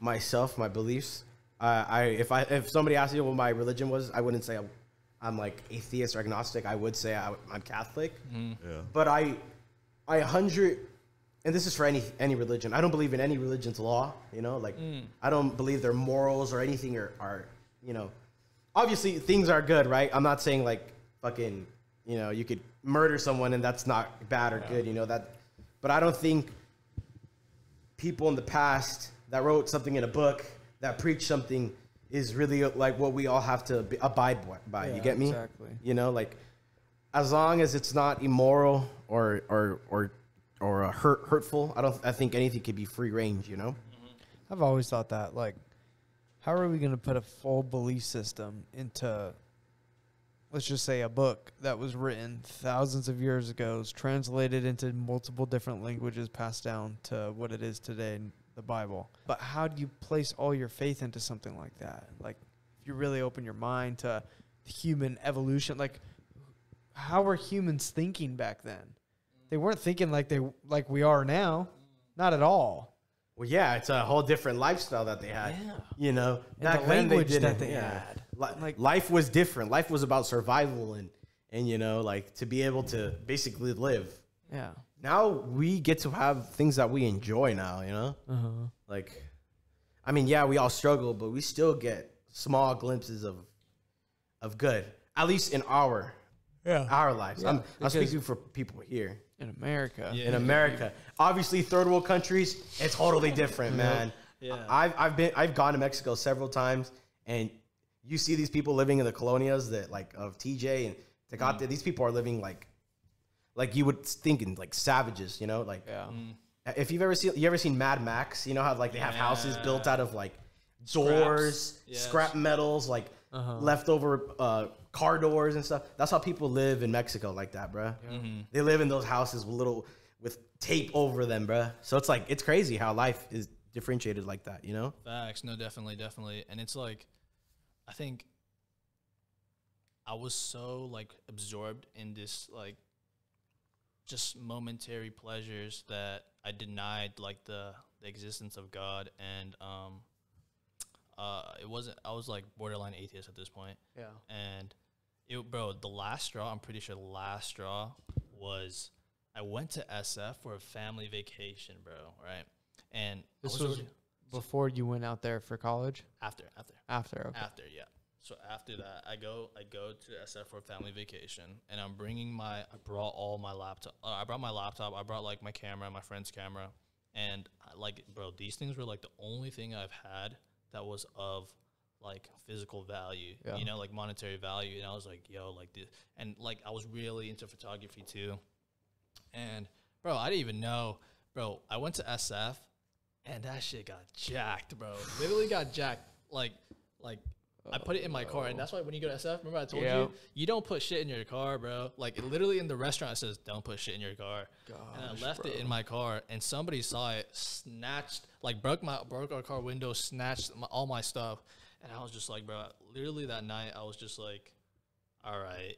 Myself, my beliefs. If somebody asked me what my religion was, I wouldn't say I'm like atheist or agnostic. I would say I'm Catholic. Yeah. But I 100, and this is for any religion. I don't believe in any religion's law. You know, like I don't believe their morals or anything are you know. Obviously, things are good, right? I'm not saying, like, fucking, you know, you could murder someone and that's not bad or good, you know, that. But I don't think people in the past that wrote something in a book, that preached something, is really like what we all have to abide by. You get me? Exactly. You know, like as long as it's not immoral or hurtful, I think anything could be free range. You know. I've always thought that, like, how are we going to put a full belief system into, let's just say, a book that was written thousands of years ago, translated into multiple different languages, passed down to what it is today in the Bible. But how do you place all your faith into something like that? Like, if you really open your mind to human evolution, like, how were humans thinking back then? They weren't thinking like we are now. Not at all. Well, yeah, it's a whole different lifestyle that they had. Yeah. You know, And the language that they had. Like life was different. Life was about survival and you know, like to be able to basically live. Yeah. Now we get to have things that we enjoy now, you know? Like, I mean, yeah, we all struggle, but we still get small glimpses of good, at least in our lives. Yeah, I'm speaking for people here. In America. In America. Obviously, third world countries, it's totally different, man. Yeah. I've gone to Mexico several times, and you see these people living in the colonias that like of TJ and Tecate. These people are living like you would think in like savages, you know, like if you ever seen Mad Max, you know how like they have houses built out of like doors, scrap metals, like leftover car doors and stuff. That's how people live in Mexico, like that, bro. They live in those houses with tape over them, bro. So it's like it's crazy how life is differentiated like that, you know? Facts. No, definitely. And it's like, I think I was so like absorbed in this like just momentary pleasures that I denied like the existence of God. And it wasn't, I was like borderline atheist at this point. Yeah. And the last straw, I'm pretty sure the last straw was I went to SF for a family vacation, bro, right? And this was before you went out there for college? After, okay. After, yeah. So after that, I go to SF for a family vacation, and I'm bringing I brought all my laptop. I brought my laptop. I brought like my camera, my friend's camera, and bro, these things were like the only thing I've had that was of like physical value, you know, like monetary value. And I was like, yo, like this, and like I was really into photography too. And bro, I didn't even know, bro. I went to SF, and that shit got jacked, bro. Literally got jacked, like. I put it in my car, and that's why when you go to SF, remember I told you don't put shit in your car, bro. Like, literally in the restaurant, it says, don't put shit in your car. And I left it in my car, and somebody saw it, snatched, like, broke our car window, snatched all my stuff. And I was just like, bro, literally that night, I was just like, all right,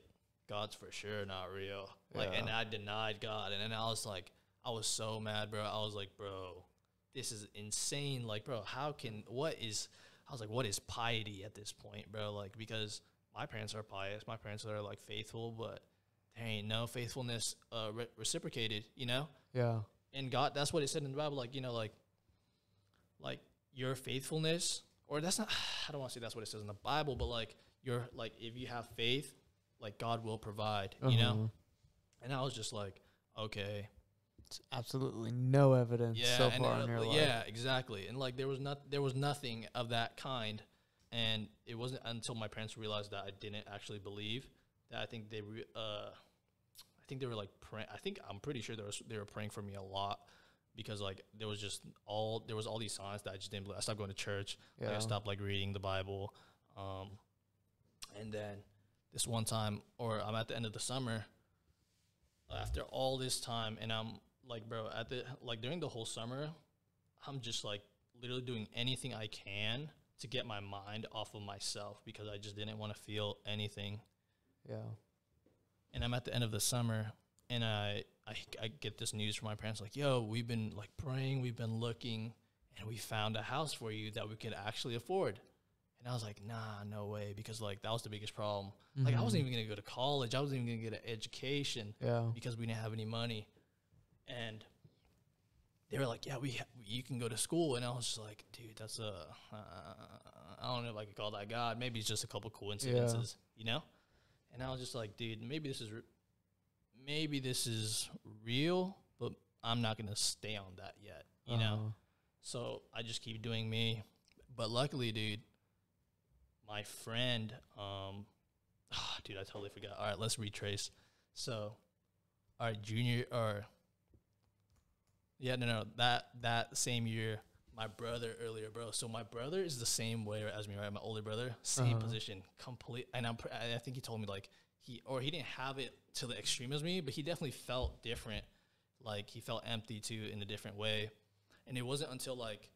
God's for sure not real. Like, and I denied God. And then I was like, I was so mad, bro. I was like, bro, this is insane. Like, bro, I was like, what is piety at this point, bro? Like, because my parents are pious. My parents are, like, faithful, but there ain't no faithfulness reciprocated, you know? Yeah. And God, that's what it said in the Bible, like, you know, like your faithfulness, or that's not, I don't want to say that's what it says in the Bible, but, like, if you have faith, like, God will provide, you know? And I was just like, okay. Absolutely no evidence so far in your life. Yeah, exactly. And like there was nothing of that kind, and it wasn't until my parents realized that I didn't actually believe that I think they were like I'm pretty sure they were praying for me a lot, because like there was all these signs that I just didn't believe. I stopped going to church. Yeah. Like, I stopped like reading the Bible, and then this one time, or I'm at the end of the summer after all this time, and I'm like, bro, during the whole summer, I'm just like literally doing anything I can to get my mind off of myself, because I just didn't want to feel anything. Yeah. And I'm at the end of the summer, and I get this news from my parents, like, yo, we've been like praying, we've been looking, and we found a house for you that we could actually afford. And I was like, nah, no way, because like that was the biggest problem. Like, I wasn't even gonna go to college. I wasn't even gonna get an education, because we didn't have any money. And they were like, yeah, you can go to school. And I was just like, dude, that's I don't know if I could call that God. Maybe it's just a couple coincidences, you know? And I was just like, dude, maybe this is maybe this is real, but I'm not going to stay on that yet, you know? So I just keep doing me. But luckily, dude, my friend, dude, I totally forgot. All right, let's retrace. So our junior, that same year, my brother earlier, bro. So my brother is the same way as me, right? My older brother, same position, complete. And I think he told me like he didn't have it to the extreme as me, but he definitely felt different. Like he felt empty too in a different way. And it wasn't until like,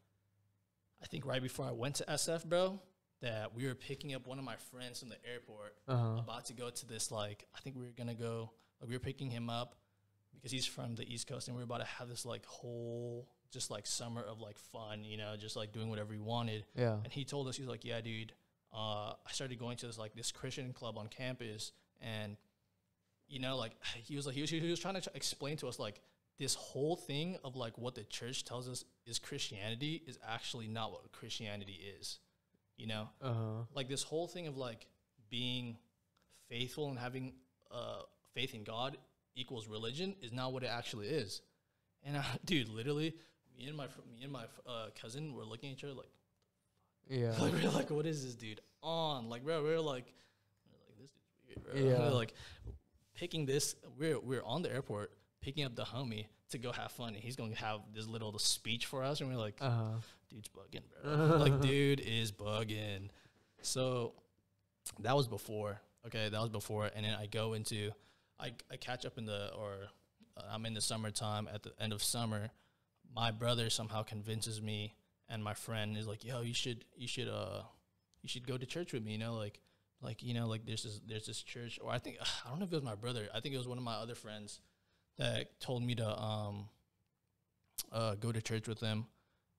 I think right before I went to SF, bro, that we were picking up one of my friends from the airport, about to go to this, like, I think we were going to go, like, we were picking him up because he's from the East Coast, and we were about to have this, like, whole, just, like, summer of, like, fun, you know, just, like, doing whatever we wanted. Yeah. And he told us, he was like, yeah, dude, I started going to this, like, this Christian club on campus, and, you know, like, he was trying to explain to us, like, this whole thing of, like, what the church tells us is Christianity is actually not what Christianity is. You know, like this whole thing of like being faithful and having faith in God equals religion is not what it actually is. And dude, literally, me and my cousin were looking at each other like, yeah, like, we're like, what is this dude on? Like, bro, we're like this dude's weird, bro. Yeah, like picking this. We're on the airport picking up the homie to go have fun, and he's going to have this little speech for us, and we're like, dude's bugging, bro. Like, dude is bugging. So that was before. Okay, that was before. And then I go into, I catch up I'm in the summertime. At the end of summer, my brother somehow convinces me and my friend is like, yo, you should go to church with me, you know, like, you know, like there's this church, or I don't know if it was my brother. I think it was one of my other friends that told me to go to church with them.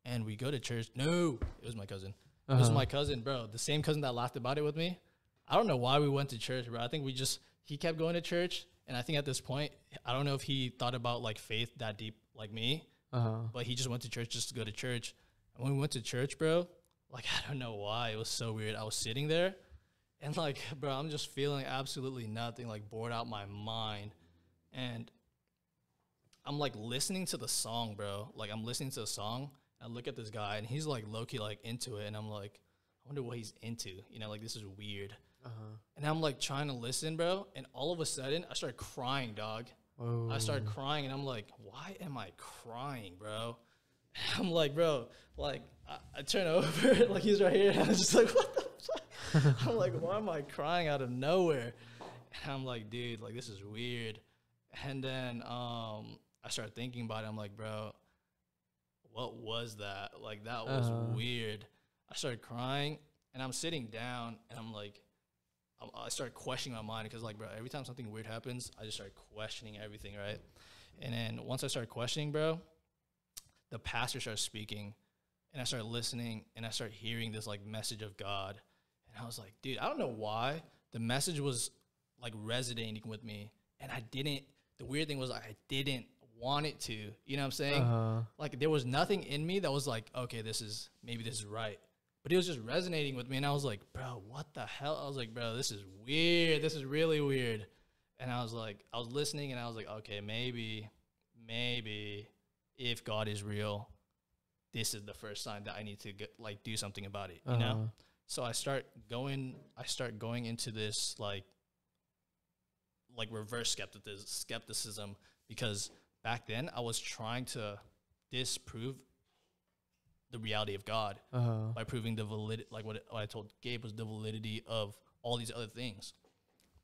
And we go to church. No, it was my cousin. It was my cousin, bro. The same cousin that laughed about it with me. I don't know why we went to church, bro. I think he kept going to church. And I think at this point, I don't know if he thought about like faith that deep like me. But he just went to church just to go to church. And when we went to church, bro, like, I don't know why. It was so weird. I was sitting there and like, bro, I'm just feeling absolutely nothing, like bored out my mind. And I'm like listening to the song, bro. Like I'm listening to the song. I look at this guy, and he's, like, low-key, like, into it. And I'm like, I wonder what he's into. You know, like, this is weird. And I'm, like, trying to listen, bro. And all of a sudden, I started crying, dog. Whoa. I started crying, and I'm like, why am I crying, bro? And I'm like, bro, like, I turn over. Like, he's right here. And I was just like, what the fuck? I'm like, why am I crying out of nowhere? And I'm like, dude, like, this is weird. And then I started thinking about it. I'm like, bro, what was that? Like, that was weird. I started crying, and I'm sitting down, and I'm like, I started questioning my mind because, like, bro, every time something weird happens, I just start questioning everything, right? And then once I started questioning, bro, the pastor started speaking, and I started listening, and I started hearing this, like, message of God. And I was like, dude, I don't know why. The message was, like, resonating with me, and the weird thing was I didn't want it to, you know what I'm saying? Like there was nothing in me that was like, okay, maybe this is right. But it was just resonating with me, and I was like, bro, what the hell? I was like, bro, this is weird. This is really weird. And I was like, I was listening, and I was like, okay, maybe if God is real, this is the first sign that I need to do something about it, you know? So I start going into this like reverse skepticism, because back then I was trying to disprove the reality of God by proving the validity, like what I told Gabe was the validity of all these other things.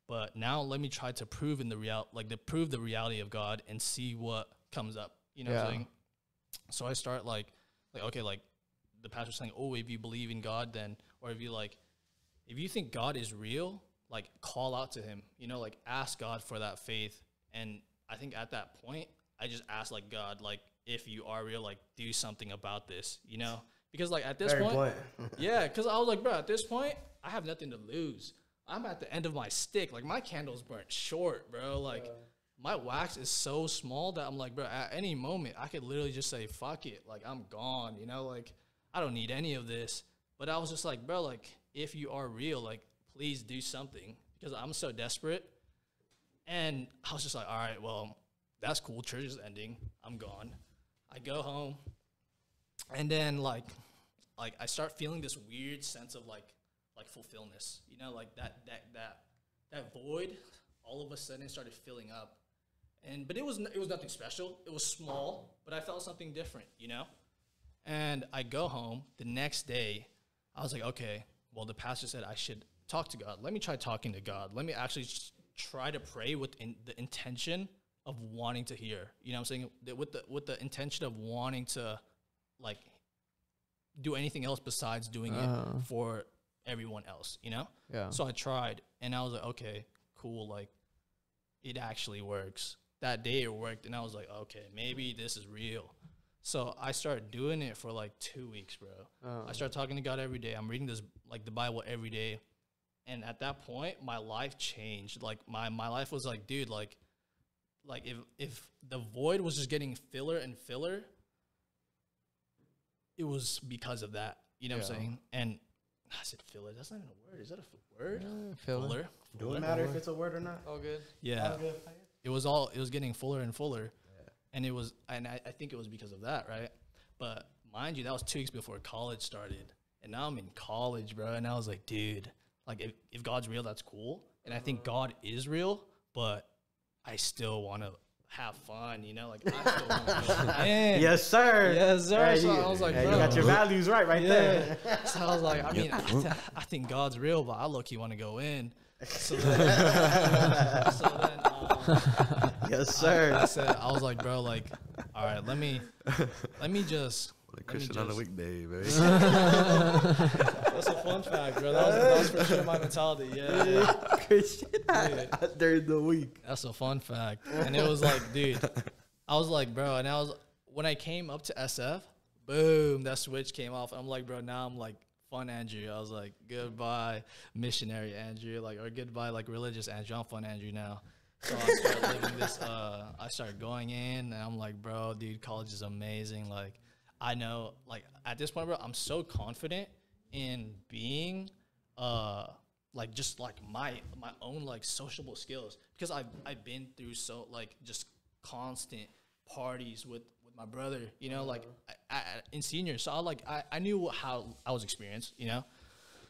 But now let me try to prove prove the reality of God and see what comes up. You know what I'm saying? So I start like okay, like the pastor's saying, oh, if you believe in God, then, or if you think God is real, like call out to him, you know, like ask God for that faith. And I think at that point, I just asked like God, like, if you are real, like do something about this, you know? Because like at this point, yeah, because I was like, bro, at this point, I have nothing to lose. I'm at the end of my stick. Like my candle's burnt short, bro. Like my wax is so small that I'm like, bro, at any moment, I could literally just say, fuck it. Like I'm gone, you know? Like I don't need any of this. But I was just like, bro, like if you are real, like please do something, because I'm so desperate. And then I was just like, all right, well, that's cool. Church is ending. I'm gone. I go home, and then like I start feeling this weird sense of like fulfillment. You know, like that void all of a sudden started filling up. But it was nothing special. It was small, but I felt something different, you know? And I go home the next day. I was like, okay, well, the pastor said I should talk to God. Let me try talking to God. Let me actually try to pray with the intention of wanting to hear. You know what I'm saying? With the intention of wanting to, like, do anything else besides doing it for everyone else, you know? Yeah. So I tried, and I was like, okay, cool, like, it actually works. That day it worked, and I was like, okay, maybe this is real. So I started doing it for like 2 weeks, bro. I started talking to God every day. I'm reading this, like, the Bible every day. And at that point, my life changed. Like, my life was like, dude, like if the void was just getting filler and filler, it was because of that. You know what I'm saying? And I said filler. That's not even a word. Is that a word? Filler. Do it matter if it's a word or not? All good. Yeah. All good. It was getting fuller and fuller. And I think it was because of that, right? But mind you, that was 2 weeks before college started. And now I'm in college, bro. And I was like, dude, like, if God's real, that's cool. And I think God is real, but I still want to have fun, you know? Like, I still want to Yes, sir. Yes, sir. Hey, So I was like, hey, bro. you got your values right there. So I was like, I mean, I think God's real, but I low-key want to go in. So then, Yes, sir. I was like, bro, like, all right, let me just. Like Christian on a weekday, baby. That's a fun fact, bro. That was for sure my mentality. Yeah. Christian during the week. That's a fun fact. And it was like, dude, I was like, bro, and when I came up to SF, boom, that switch came off. I'm like, bro, now I'm like fun Andrew. I was like, goodbye missionary Andrew, like, or goodbye like religious Andrew. I'm fun Andrew now. So I started living this. I started going in, and I'm like, bro, dude, college is amazing. Like, I know, like, at this point, bro, I'm so confident in being, like, just like my own like sociable skills, because I've been through so like just constant parties with my brother, you know, like in senior. So I knew how I was experienced, you know.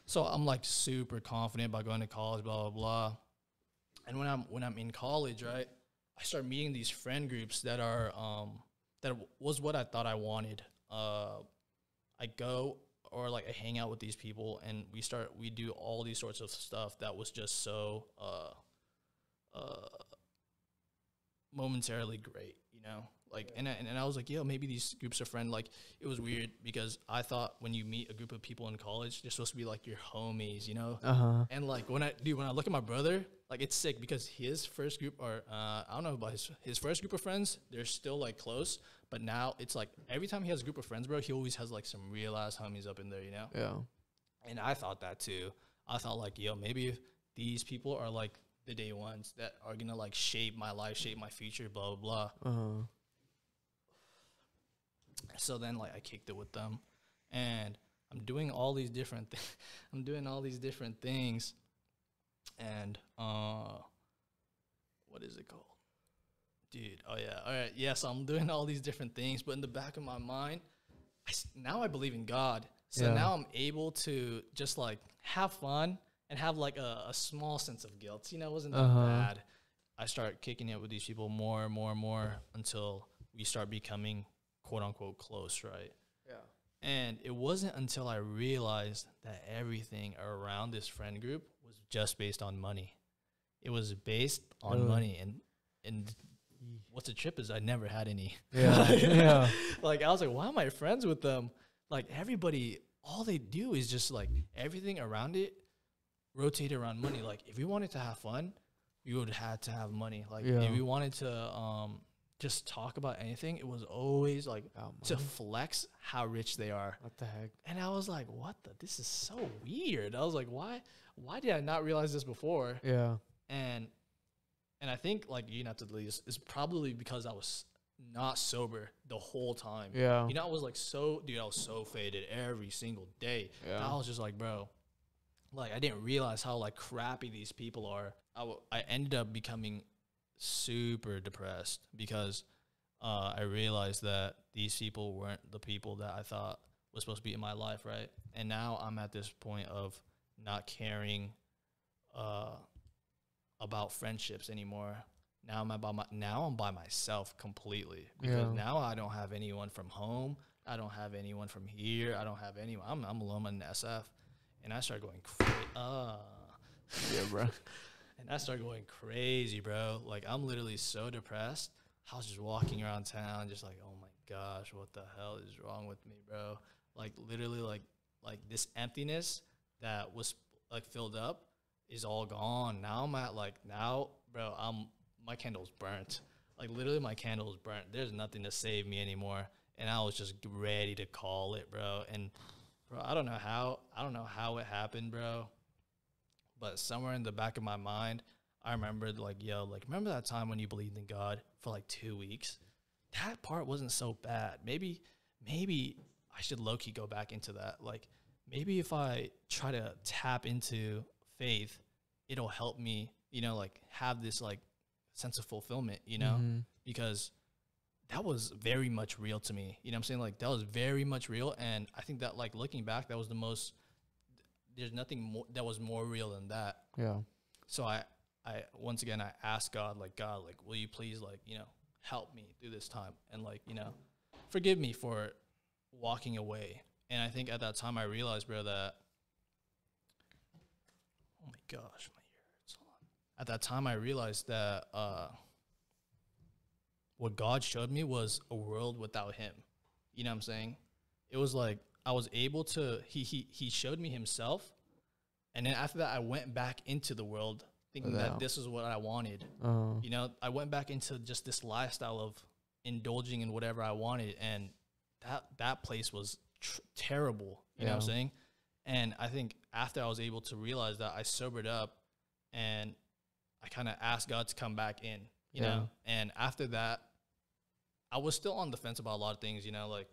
So I'm like super confident about going to college, blah blah blah. And when I'm in college, right, I start meeting these friend groups that are that was what I thought I wanted. I go or like I hang out with these people, and we do all these sorts of stuff that was just so momentarily great, you know. Like, and I was like, yo, maybe these groups are friends. Like, it was weird because I thought when you meet a group of people in college, they're supposed to be like your homies, you know. And like when I look at my brother, like, it's sick because his first group, or I don't know about his first group of friends, they're still like close. But now it's like every time he has a group of friends, bro, he always has like some real ass homies up in there, you know. Yeah. And I thought that too. I thought like, yo, maybe if these people are like the day ones that are gonna like shape my life, shape my future, blah blah blah. So then, like, I kicked it with them, and I'm doing all these different things. And what is it called, dude? Oh yeah, all right, yeah. So I'm doing all these different things, but in the back of my mind, now I believe in God. So now I'm able to just like have fun and have like a small sense of guilt. You know, it wasn't that bad. I start kicking it with these people more and more and more until we start becoming quote unquote close, right? Yeah. And it wasn't until I realized that everything around this friend group was just based on money. It was based on money, and what's a trip is I never had any. Yeah. Yeah. Like, I was like, why am I friends with them? Like, everybody, all they do is just like everything around it rotate around money. Like, if we wanted to have fun, we would have to have money. Like, if we wanted to just talk about anything, it was always like to flex how rich they are. What the heck? And I was like, this is so weird. I was like, why did I not realize this before? Yeah. And I think, like, you have to believe this is probably because I was not sober the whole time. Yeah. You know, I was like I was so faded every single day. Yeah. And I was just like, bro, like, I didn't realize how like crappy these people are. I ended up becoming super depressed because I realized that these people weren't the people that I thought was supposed to be in my life, right? And now I'm at this point of not caring about friendships anymore. Now I'm by myself completely because now I don't have anyone from home. I don't have anyone from here. I don't have anyone. I'm alone in SF, and I start going crazy. Yeah, bro. And I started going crazy, bro. Like, I'm literally so depressed. I was just walking around town, just like, oh my gosh, what the hell is wrong with me, bro? Like, literally, like this emptiness that was like filled up is all gone. Now I'm at bro, my candle's burnt. Like, literally, my candle is burnt. There's nothing to save me anymore. And I was just ready to call it, bro. And bro, I don't know how it happened, bro. But somewhere in the back of my mind, I remembered, like, remember that time when you believed in God for like 2 weeks? That part wasn't so bad. Maybe I should low-key go back into that. Like, maybe if I try to tap into faith, it'll help me, like, have this, like, sense of fulfillment, because that was very much real to me. You know what I'm saying? Like, that was very much real. And I think that, like, looking back, that was there's nothing more that was more real than that. Yeah. So I once again, I asked God, will you please, like, help me through this time and, like, forgive me for walking away. And I think at that time I realized, bro, that, oh my gosh, my ear hurts. Hold on. At that time I realized that what God showed me was a world without him. You know what I'm saying? It was like I was able to, he showed me himself. And then after that, I went back into the world thinking that this is what I wanted. I went back into just this lifestyle of indulging in whatever I wanted. And that place was terrible. You know what I'm saying? And I think after I was able to realize that, I sobered up and I kind of asked God to come back in, you know? And after that, I was still on the fence about a lot of things, like,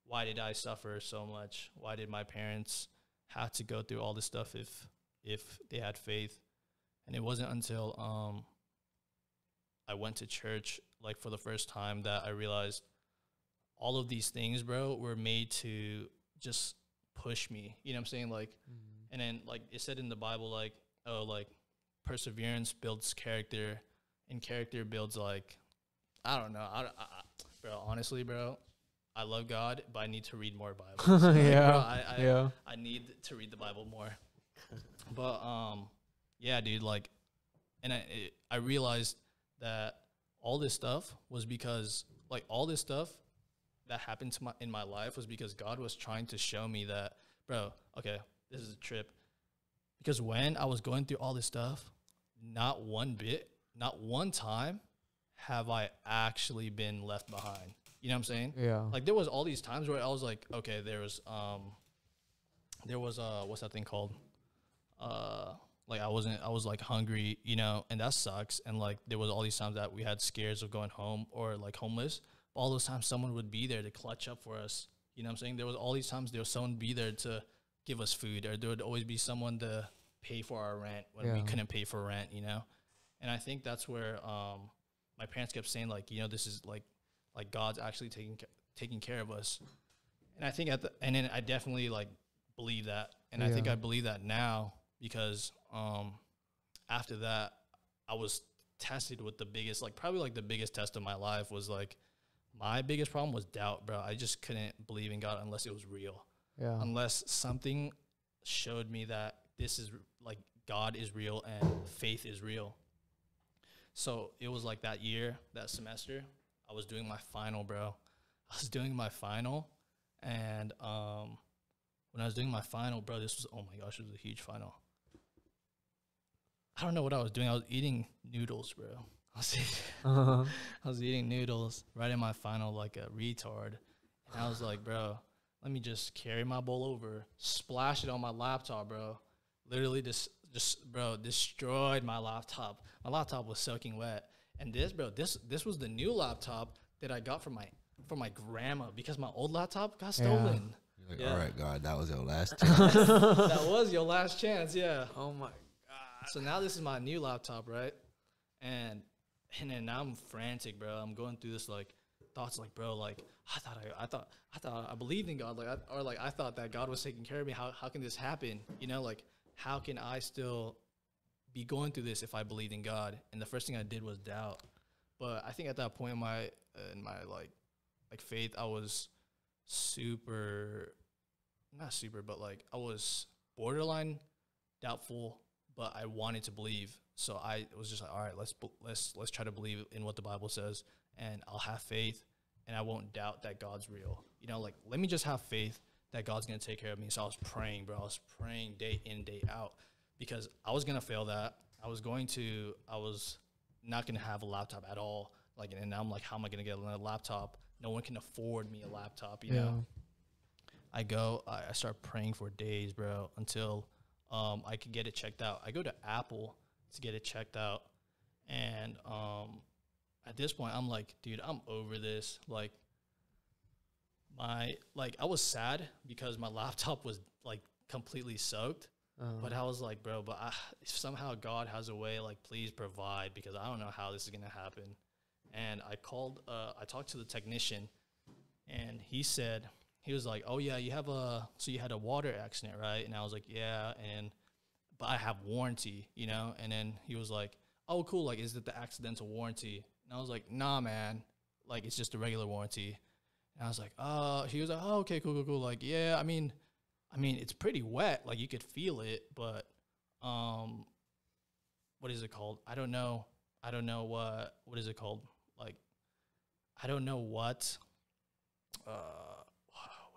why did I suffer so much? Why did my parents have to go through all this stuff if they had faith? And it wasn't until I went to church, like, for the first time that I realized all of these things, bro, were made to just push me. You know what I'm saying? Like, and then, like, it said in the Bible, like, oh, like, perseverance builds character, and character builds, like, I don't know. Bro, honestly, bro, I love God, but I need to read more Bible. Bro, I need to read the Bible more. But yeah, dude, like, and I realized that all this stuff was because, like, all this stuff that happened in my life was because God was trying to show me that, bro, okay, this is a trip. Because when I was going through all this stuff, not one time have I actually been left behind. You know what I'm saying? Yeah. Like, there was all these times where I was like, okay, there was what's that thing called? Like, I was like hungry, and that sucks. And, like, there was all these times that we had scares of going home or, like, homeless. But all those times someone would be there to clutch up for us. You know what I'm saying? There was all these times there was someone be there to give us food, or there would always be someone to pay for our rent when we couldn't pay for rent, And I think that's where my parents kept saying, like, this is like God's actually taking care of us. And I think and then I definitely, like, believe that. And I think I believe that now because after that, I was tested with the biggest, like, probably, like, the biggest test of my life was, like, my biggest problem was doubt, bro. I just couldn't believe in God unless it was real. Yeah. Unless something showed me that this is, like, God is real and faith is real. So it was like that semester, I was doing my final, bro. I was doing my final, and when I was doing my final, bro, this was, oh my gosh, it was a huge final. I don't know what I was doing. I was eating noodles, bro. I was eating noodles right in my final like a retard. And I was like, bro, let me just carry my bowl over, splash it on my laptop, bro. Literally just bro, destroyed my laptop. My laptop was soaking wet. And this was the new laptop that I got from my grandma because my old laptop got stolen. You're like, all right, God, that was your last chance. That was your last chance, yeah. Oh my God. So now this is my new laptop, right? And And then now I'm frantic, bro. I'm going through this like thoughts, like, bro, like I thought I believed in God, like, I thought that God was taking care of me. How can this happen? You know, like, how can I still be going through this if I believed in God? And the first thing I did was doubt. But I think at that point in my like faith, I was not super, but like I was borderline doubtful, but I wanted to believe. So I was just like, all right, let's try to believe in what the Bible says, and I'll have faith, and I won't doubt that God's real. You know, like, let me just have faith that God's gonna take care of me. So I was praying, bro. I was praying day in, day out, because I was gonna fail that. I was not gonna have a laptop at all. Like, and now I'm like, how am I gonna get another laptop? No one can afford me a laptop, you know? I start praying for days, bro, until I could get it checked out. I go to Apple to get it checked out. And at this point, I'm like, dude, I'm over this. Like, I was sad because my laptop was like completely soaked. But I was like, bro, somehow God has a way, like, please provide, because I don't know how this is going to happen. And I talked to the technician, and he was like, oh yeah, you had a water accident, right? And I was like, yeah, but I have warranty, you know? And then he was like, oh, cool, like, is it the accidental warranty? And I was like, nah, man, like, it's just a regular warranty. And I was like, he was like, oh, okay, cool. Like, yeah, I mean, it's pretty wet. Like, you could feel it, but what is it called? I don't know what is it called? Like, I don't know what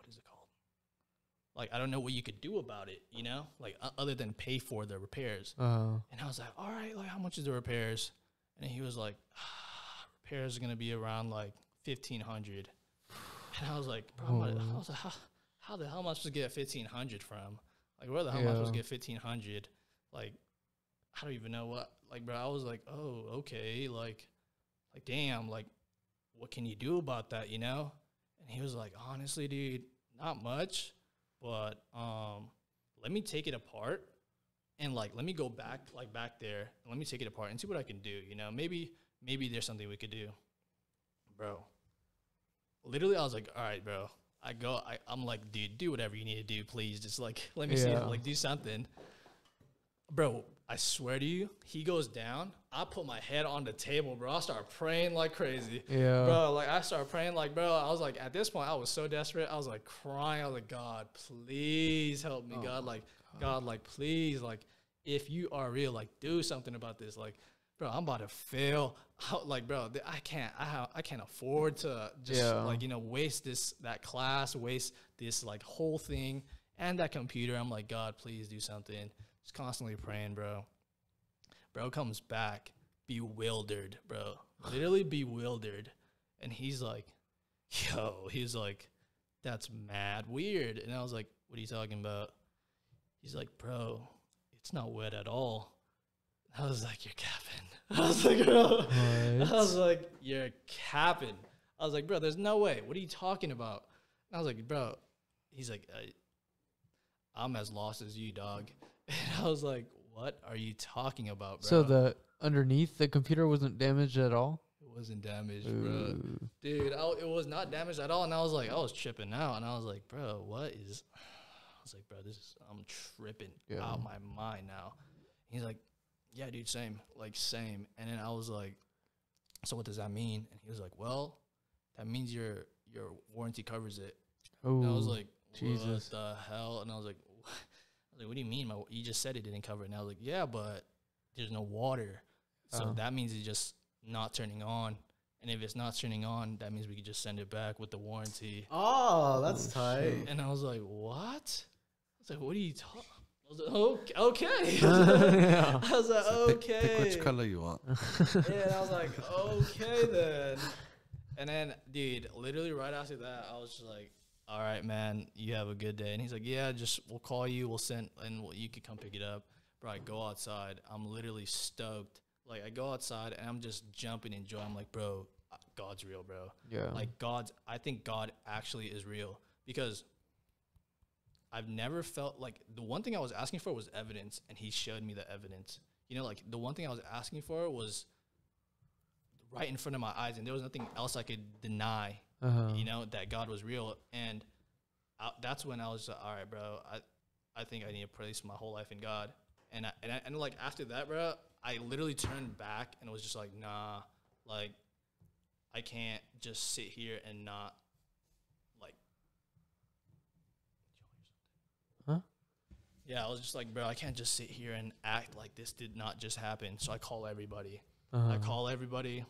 is it called? Like, I don't know what you could do about it, you know? Like, other than pay for the repairs. And I was like, all right, like, how much is the repairs? And he was like, repairs are going to be around like $1,500. And I was like, bro, how the hell am I supposed to get $1,500 from? Like, where the hell am I supposed to get $1,500? Like, I don't even know what. Like, bro, I was like, oh, okay. Like, damn, like, what can you do about that, you know? And he was like, honestly, dude, not much, but let me take it apart, and like, let me go back there, and let me take it apart and see what I can do, you know? Maybe there's something we could do. Bro, literally, I was like, all right, bro. I'm like, dude, do whatever you need to do, please. Just like, let me see, like, do something. Bro, I swear to you, he goes down. I put my head on the table, bro. I start praying like crazy. Yeah. Bro, like, I started praying like, bro, I was like, at this point, I was so desperate. I was like crying. I was like, God, please help me. God, please, like, if you are real, like, do something about this. Like, bro, I'm about to fail. Like, bro, I can't afford to just like, you know, waste that class, waste this like whole thing and that computer. I'm like, God, please do something. Just constantly praying, bro. Bro comes back bewildered, bro. Literally bewildered. And he's like, that's mad weird. And I was like, what are you talking about? He's like, bro, it's not wet at all. I was like, you're capping. I was like, bro. What? I was like, you're capping. I was like, bro, there's no way. What are you talking about? And I was like, bro. He's like, I'm as lost as you, dog. And I was like, what are you talking about, bro? So the underneath the computer wasn't damaged at all? It wasn't damaged, bro. Dude, it was not damaged at all. And I was tripping out. And I was like, bro, bro, I'm tripping out my mind now. He's like, yeah, dude, same. And then I was like, so what does that mean? And he was like, well, that means your warranty covers it. And I was like, Jesus, what the hell? And I was like, what do you mean? You just said it didn't cover it. And I was like, yeah, but there's no water. So that means it's just not turning on. And if it's not turning on, that means we could just send it back with the warranty. Oh, that's tight. And I was like, what? I was like, what are you talking? I was like, okay. I was like, okay. Pick which color you want. Yeah, and I was like, okay then. And then, dude, literally right after that, I was just like, all right, man, you have a good day. And he's like, yeah, we'll call you, we'll send, and you can come pick it up. Bro, I go outside. I'm literally stoked. Like, I go outside, and I'm just jumping in joy. I'm like, bro, God's real, bro. Yeah. Like, I think God actually is real, because I've never felt like the one thing I was asking for was evidence, and he showed me the evidence. You know, like, the one thing I was asking for was right in front of my eyes, and there was nothing else I could deny, you know, that God was real. And that's when I was like, all right, bro, I think I need to place my whole life in God. And like after that, bro, I literally turned back and was just like, nah, like I can't just sit here and not like. Huh? Yeah, I was just like, bro, I can't just sit here and act like this did not just happen. So I call everybody. I call everybody.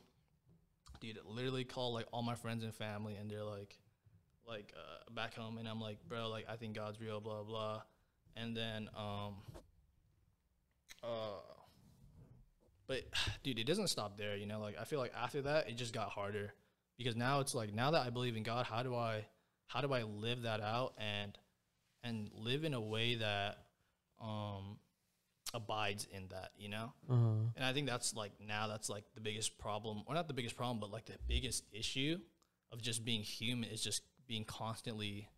Dude, literally call like all my friends and family, and they're like back home, and I'm like, bro, like I think God's real, blah blah. And then but dude, it doesn't stop there, you know. Like I feel like after that it just got harder, because now it's like, now that I believe in God, how do I live that out and live in a way that abides in that, you know? And I think that's like, now that's like the biggest problem, or not the biggest problem, but like the biggest issue of just being human, is just being constantly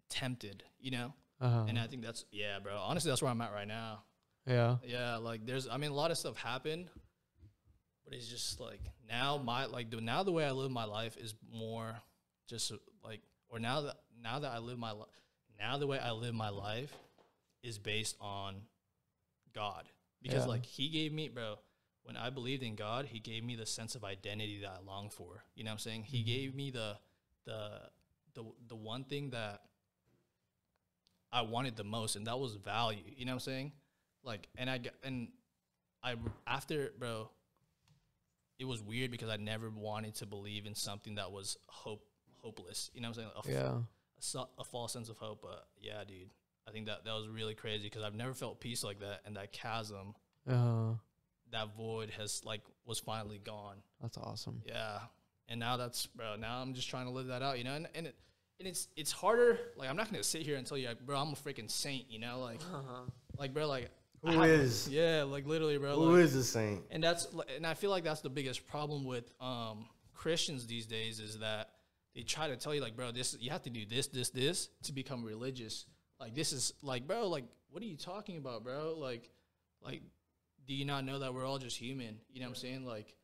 tempted, you know? And I think that's, yeah, bro, honestly, that's where I'm at right now. Yeah, like there's, I mean, a lot of stuff happened, but it's just like now now the way I live my life is more just like, or now that I live my life, now the way I live my life is based on God, because like he gave me, bro, when I believed in God, he gave me the sense of identity that I long for. You know what I'm saying? He gave me the one thing that I wanted the most, and that was value. You know what I'm saying? Like, and I after, bro, it was weird because I never wanted to believe in something that was hopeless. You know what I'm saying? A false sense of hope. But yeah, dude, I think that was really crazy, because I've never felt peace like that, and that chasm, that void was finally gone. That's awesome. Yeah, and now now I'm just trying to live that out, you know, and it's harder. Like, I'm not gonna sit here and tell you, like, bro, I'm a freaking saint, you know, like, like, bro, like, who is? Yeah, like literally, bro. Who is a saint? And I feel like that's the biggest problem with Christians these days, is that they try to tell you, like, bro, you have to do this to become religious. Like, this is like, bro, like, what are you talking about, bro? Like, do you not know that we're all just human? You know what I'm saying? Like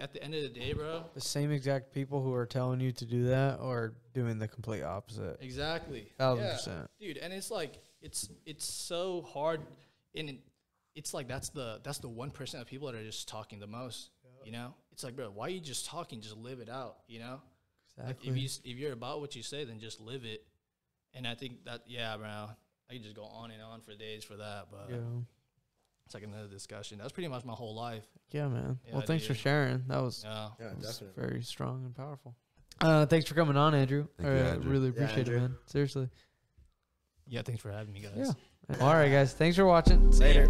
at the end of the day, bro. The same exact people who are telling you to do that are doing the complete opposite. Exactly. 1,000%. Dude, and it's like, it's so hard, and it's like that's the 1% of people that are just talking the most. You know? It's like, bro, why are you just talking? Just live it out, you know? Exactly. Like, if you're about what you say, then just live it. And I think that, yeah, bro, I could just go on and on for days for that, but it's like another discussion. That's pretty much my whole life. Yeah, man. Yeah, well, thanks for sharing. That was, definitely very strong and powerful. Thanks for coming on, Andrew. Thank you, Andrew. Really appreciate it, Andrew. man. Seriously. Yeah, thanks for having me, guys. Yeah. All right, guys. Thanks for watching. Later.